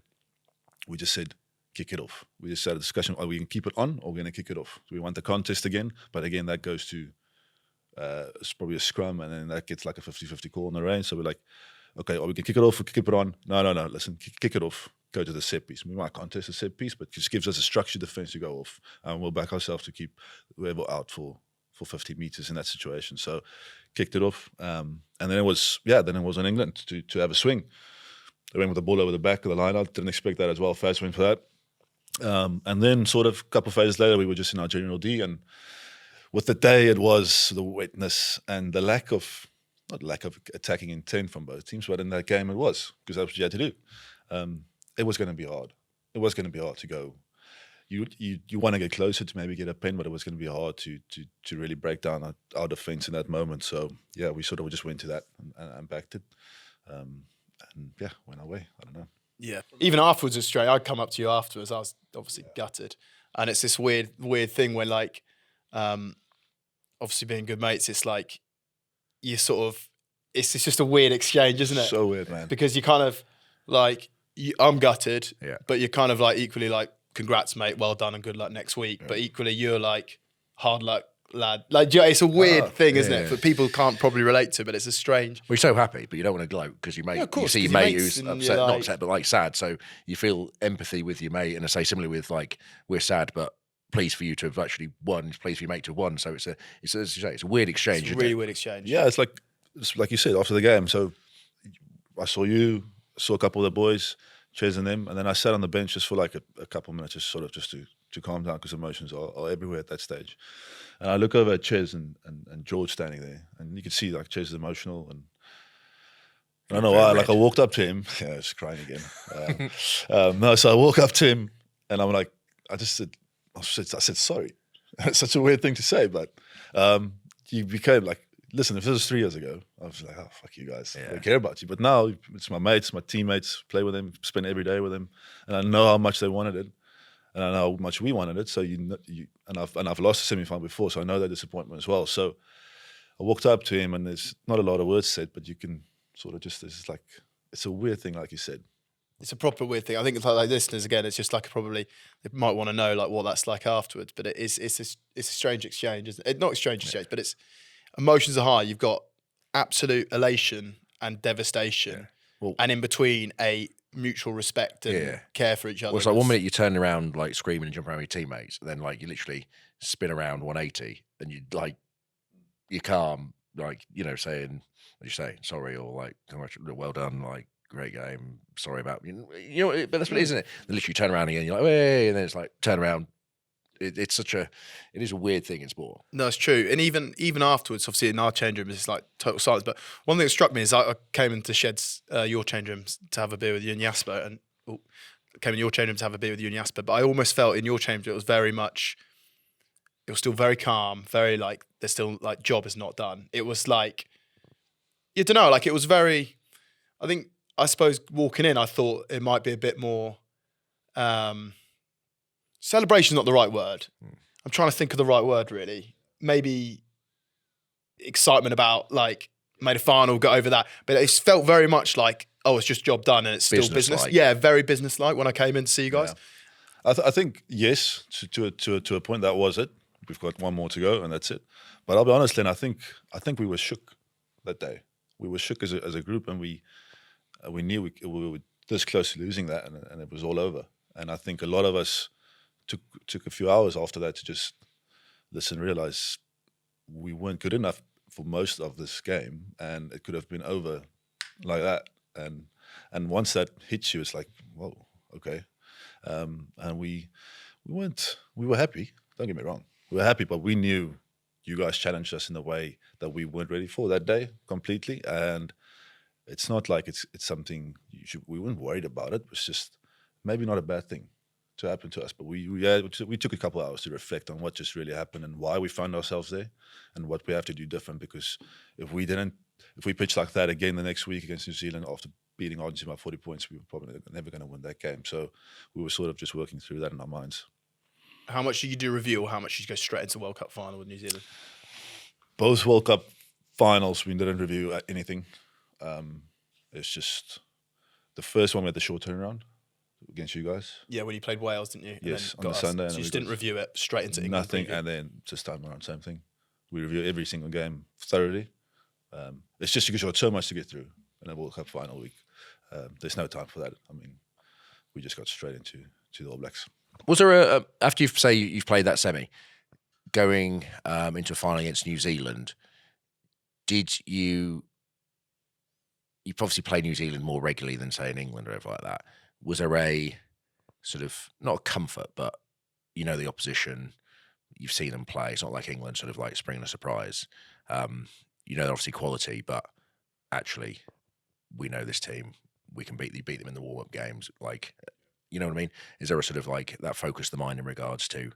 we just said, kick it off. We just had a discussion, are we going to keep it on or we're going to kick it off? Do we want the contest again? But again, that goes to, it's probably a scrum, and then that gets like a 50-50 call on the range. So we're like, okay, are we going to kick it off or keep it on? No, listen, kick it off. Go to the set piece. We might contest a set piece, but it just gives us a structured defense to go off. And we'll back ourselves to keep whoever out for 50 meters in that situation. So kicked it off. And then it was on England to have a swing. They went with the ball over the back of the line. I didn't expect that as well. First win for that. And then sort of a couple of phases later, we were just in our general D. And with the day, it was the wetness and the lack of attacking intent from both teams. But in that game, it was, because that's what you had to do. It was going to be hard. It was going to be hard to go. You want to get closer to maybe get a pen, but it was going to be hard to really break down our defense in that moment. So yeah, we sort of just went to that and backed it, and yeah, went our way. I don't know.
Yeah. Even afterwards, Australia, I'd come up to you afterwards. I was obviously gutted, and it's this weird thing where, like, obviously being good mates, it's like you sort of, it's just a weird exchange, isn't it?
So weird, man.
Because you kind of like, I'm gutted, but you're kind of like equally like, congrats, mate, well done and good luck next week. Yeah. But equally, you're like, hard luck, lad. Like, it's a weird thing, isn't it? But people can't probably relate to, but it's a strange.
Well, you're so happy, but you don't want to gloat because you see your mate who's upset, not upset, but like sad. So you feel empathy with your mate, and I say similarly with like, we're sad, but pleased for you to have actually won. Pleased for your mate to have won. So it's a weird exchange.
It's a really weird exchange.
Yeah, it's like you said after the game. So I saw a couple of the boys, Ches and them, and then I sat on the bench just for like a couple of minutes, just to calm down, because emotions are everywhere at that stage. And I look over at Ches and George standing there, and you can see like Ches is emotional, and I don't know why. Like I walked up to him, yeah, I was crying again. So I walk up to him, and I'm like, I said sorry. It's such a weird thing to say, but you became like, listen, if this was 3 years ago, I was like, oh, fuck you guys. I don't care about you. But now it's my mates, my teammates, play with them, spend every day with them. And I know how much they wanted it. And I know how much we wanted it. So I've lost a semi-final before, so I know that disappointment as well. So I walked up to him, and there's not a lot of words said, but you can sort of it's a weird thing, like you said.
It's a proper weird thing. I think like listeners, again, it's just like they might want to know like what that's like afterwards. But it's a strange exchange, isn't it? Not a strange exchange, but it's, emotions are high. You've got absolute elation and devastation, and in between a mutual respect and care for each other.
Well, it's like 1 minute you turn around like screaming and jumping around with your teammates, and then like you literally spin around 180, and you're calm, like, saying, what do you say, sorry, or like, well done, like, great game, sorry about but that's what it is, isn't it? Then literally turn around again, you're like, hey, and then it's like turn around. It is a weird thing in sport.
No, it's true. And even afterwards, obviously in our change room, it's like total silence. But one thing that struck me is I came into Shed's, your change room to have a beer with you and Jasper, and came in your change room to have a beer with you and Jasper. But I almost felt in your change room, it was still very calm, very like, there's still like, job is not done. It was like, you don't know, like it was very, I suppose walking in, I thought it might be a bit more, celebration's not the right word. I'm trying to think of the right word, really. Maybe excitement about, like, made a final, got over that. But it felt very much like, oh, it's just job done and it's still business. Yeah, very business-like when I came in to see you guys.
Yeah. I think, yes, to a point, that was it. We've got one more to go, and that's it. But I'll be honest, Len, I think we were shook that day. We were shook as a group, and we knew we were this close to losing that, and it was all over. And I think a lot of us took a few hours after that to just listen, realize we weren't good enough for most of this game, and it could have been over like that. And once that hits you, it's like, whoa, okay. And we were happy. Don't get me wrong, we were happy, but we knew you guys challenged us in a way that we weren't ready for that day completely. And it's not like it's something we weren't worried about it. It's just maybe not a bad thing to happen to us. But we took a couple of hours to reflect on what just really happened and why we found ourselves there and what we have to do different. Because if we pitched like that again the next week against New Zealand after beating Argentina by 40 points, we were probably never going to win that game. So we were sort of just working through that in our minds.
How much did you do review, or how much did you go straight into World Cup final with New Zealand?
Both World Cup finals, we didn't review anything. It's just the first one we had the short turnaround against you guys.
Yeah, when you played Wales, didn't you?
Yes, on the Sunday.
So you just didn't review it straight into England.
Nothing, and then just time around, same thing. We review every single game thoroughly. It's just because you've got so much to get through in a World Cup final week. There's no time for that. I mean, we just got straight into the All Blacks.
Was there after you've played that semi, going into a final against New Zealand, did you've obviously played New Zealand more regularly than, say, in England or anything like that. Was there a sort of, not a comfort, but you know the opposition, you've seen them play. It's not like England sort of like springing a surprise. You know they're obviously quality, but actually we know this team. We can beat them in the warm-up games. Like, you know what I mean? Is there a sort of like that focus the mind in regards to,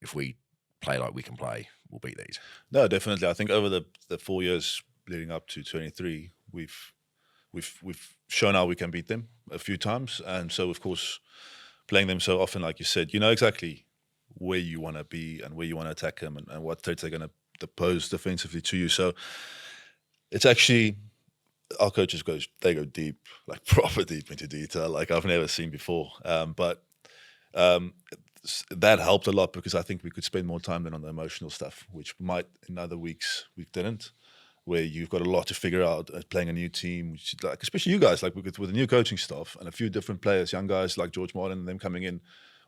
if we play like we can play, we'll beat these?
No, definitely. I think over the 4 years leading up to 23, we've shown how we can beat them a few times. And so, of course, playing them so often, like you said, you know exactly where you want to be and where you want to attack them and what threats they're going to pose defensively to you. So it's actually, our coaches go deep, like proper deep into detail, like I've never seen before. But that helped a lot because I think we could spend more time than on the emotional stuff, which might in other weeks we didn't, where you've got a lot to figure out playing a new team, which, like, especially you guys, like with a new coaching staff and a few different players, young guys like George Martin and them coming in.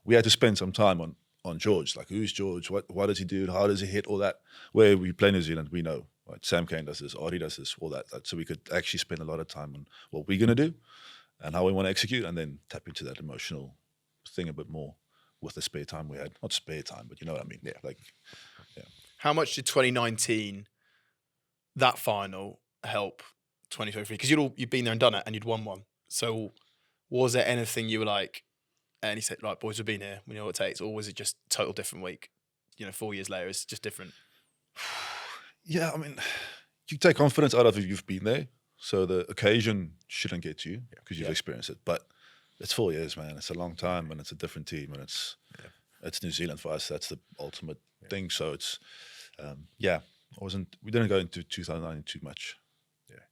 We had to spend some time on George, like who's George, what does he do, how does he hit, all that. Where we play New Zealand, we know. Right? Sam Kane does this, Artie does this, all that. So we could actually spend a lot of time on what we're going to do and how we want to execute, and then tap into that emotional thing a bit more with the spare time we had. Not spare time, but you know what I mean. Yeah.
How much did 2019, that final, help 2023? Because you'd been there and done it, and you'd won one. So was there anything you were like, and he said, right, boys, we've been here, we know what it takes, or was it just total different week? 4 years later, it's just different.
Yeah, I mean, you take confidence out of it. You've been there, so the occasion shouldn't get to you because you've experienced it. But it's 4 years, man. It's a long time, and it's a different team, and it's New Zealand for us. That's the ultimate thing. So it's we didn't go into 2009 too much,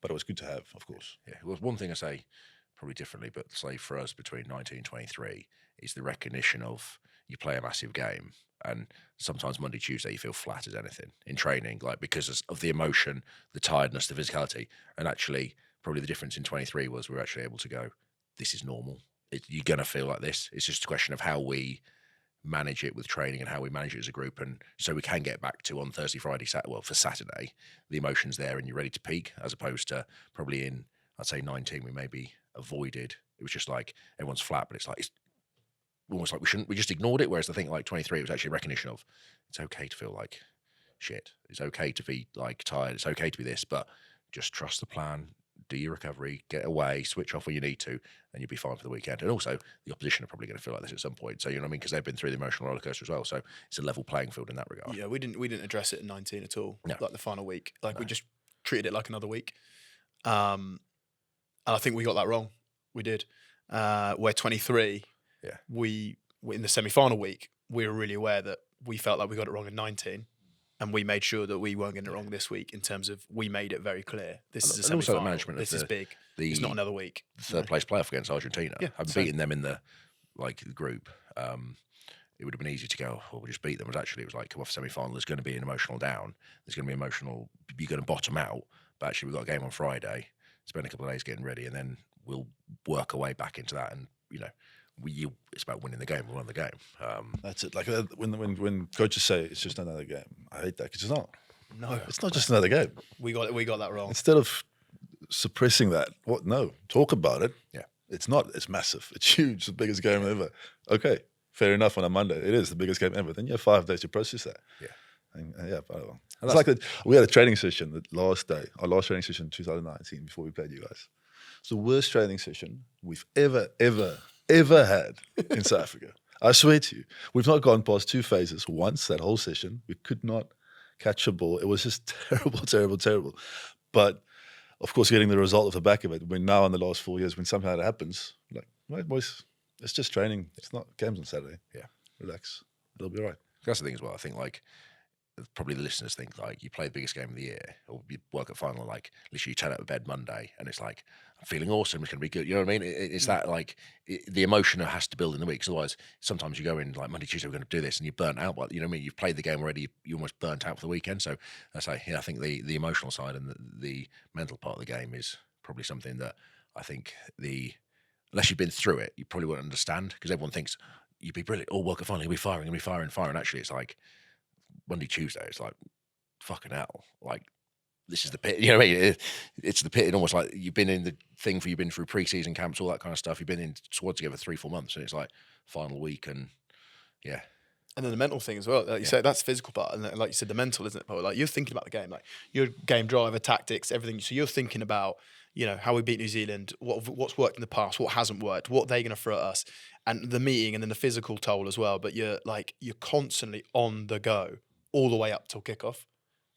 but it was good to have, of course.
Yeah, well, one thing I say probably differently, but say for us between 19 and 23 is the recognition of you play a massive game, and sometimes Monday, Tuesday you feel flat as anything in training, like because of the emotion, the tiredness, the physicality. And actually, probably the difference in 23 was we were actually able to go, this is normal. You're going to feel like this. It's just a question of how we manage it with training and how we manage it as a group. And so we can get back to on Thursday, Friday, for Saturday, the emotion's there and you're ready to peak, as opposed to probably in, I'd say 19, we maybe avoided. It was just like everyone's flat, but it's almost like we just ignored it. Whereas I think like 23, it was actually a recognition of it's okay to feel like shit. It's okay to be like tired. It's okay to be this, but just trust the plan, do your recovery, get away, switch off when you need to, and you'll be fine for the weekend. And also, the opposition are probably going to feel like this at some point. So you know what I mean, because they've been through the emotional rollercoaster as well. So it's a level playing field in that regard.
Yeah, we didn't address it in 19 at all.
No.
Like the final week, we just treated it like another week. And I think we got that wrong. We did. Where 23, we in the semi-final week, we were really aware that we felt like we got it wrong in 19. And we made sure that we weren't getting it wrong this week in terms of we made it very clear. This is a semi-final.
Also the management
this is big. It's not another week.
The third place playoff against Argentina. Yeah, I've beaten them in the group. It would have been easy to go, well, we'll just beat them. But actually, it was like, come off semi-final, there's going to be an emotional down. There's going to be emotional, you're going to bottom out. But actually, we've got a game on Friday, spend a couple of days getting ready, and then we'll work our way back into that. And, it's about winning the game. We won the game.
That's it. Like when coaches say it's just another game, I hate that because it's not.
No,
It's not just another game.
we got that wrong.
Instead of suppressing that, no, talk about it.
Yeah.
It's not. It's massive. It's huge. It's the biggest game ever. Okay, fair enough. On a Monday, it is the biggest game ever. Then you have 5 days to process that.
Yeah.
And yeah, it's like that. We had a training session the last day, our last training session in 2019 before we played you guys. It's the worst training session we've ever had in South Africa. I swear to you, we've not gone past 2 phases once that whole session. We could not catch a ball. It was just terrible. But of course, getting the result off the back of it. When now in the last 4 years, when somehow it happens, like, right, boys, it's just training. It's not games on Saturday.
Yeah,
relax. It'll be all right.
that's the thing as well. I think like probably the listeners think like you play the biggest game of the year or you work at final, like literally you turn out of bed Monday and it's like I'm feeling awesome, it's going to be good, you know what I mean? It's that like the emotion has to build in the week, 'cause otherwise sometimes you go in like Monday, Tuesday we're going to do this and you're burnt out, but you know what I mean, you've played the game already, you're almost burnt out for the weekend. So that's like, I think the emotional side and the mental part of the game is probably something that I think unless you've been through it, you probably won't understand, because everyone thinks you'd be brilliant, all work at final, you'll be firing, and actually it's like Monday, Tuesday, it's like, fucking hell, like, this is the pit, you know what I mean? It's the pit, and almost like you've been in the thing you've been through pre-season camps, all that kind of stuff, you've been in squad together 3-4 months, and it's like final week, and yeah.
And then the mental thing as well, like you say, that's the physical part, and like you said, the mental, isn't it, Paul? Like you're thinking about the game, like your game driver, tactics, everything. So you're thinking about, you know, how we beat New Zealand, what's worked in the past, what hasn't worked, what they're going to throw at us, and the meeting, and then the physical toll as well. But you're constantly on the go all the way up till kickoff.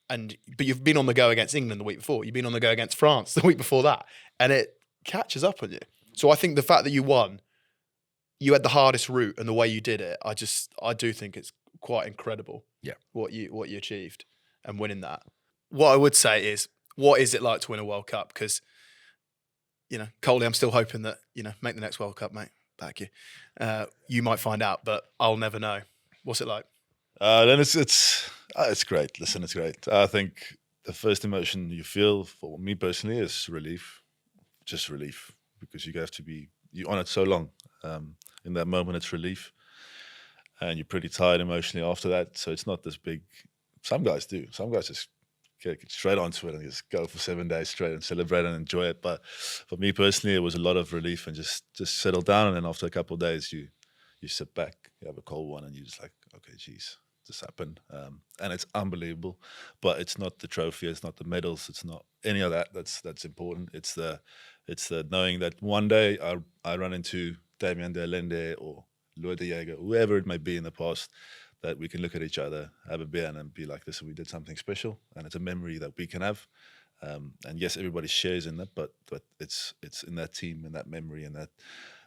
But you've been on the go against England the week before. You've been on the go against France the week before that. And it catches up on you. So I think the fact that you won, you had the hardest route, and the way you did it, I do think it's quite incredible.
Yeah.
What you achieved and winning that. What I would say is, what is it like to win a World Cup? Because, you know, Coley, I'm still hoping that, you know, make the next World Cup, mate. Back you. You might find out, but I'll never know. What's it like?
Then it's great. Listen, it's great. I think the first emotion you feel, for me personally, is relief. Just relief, because you have to be on it so long. In that moment, it's relief, and you're pretty tired emotionally after that. So it's not this big. Some guys do. Some guys just get straight onto it and just go for 7 days straight and celebrate and enjoy it. But for me personally, it was a lot of relief and just settle down. And then after a couple of days, you sit back, you have a cold one, and you're just like, okay, geez, this happened. And it's unbelievable. But it's not the trophy, it's not the medals, it's not any of that. That's important. It's the knowing that one day I run into Damian de Allende or Lloyd de Jager, whoever it may be in the past, that we can look at each other, have a beer, and be like, listen, we did something special, and it's a memory that we can have. And yes, everybody shares in that, but it's in that team, in that memory, and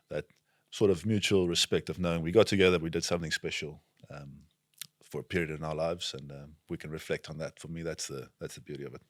that sort of mutual respect of knowing we got together, we did something special for a period in our lives, and we can reflect on that. For me, that's the beauty of it.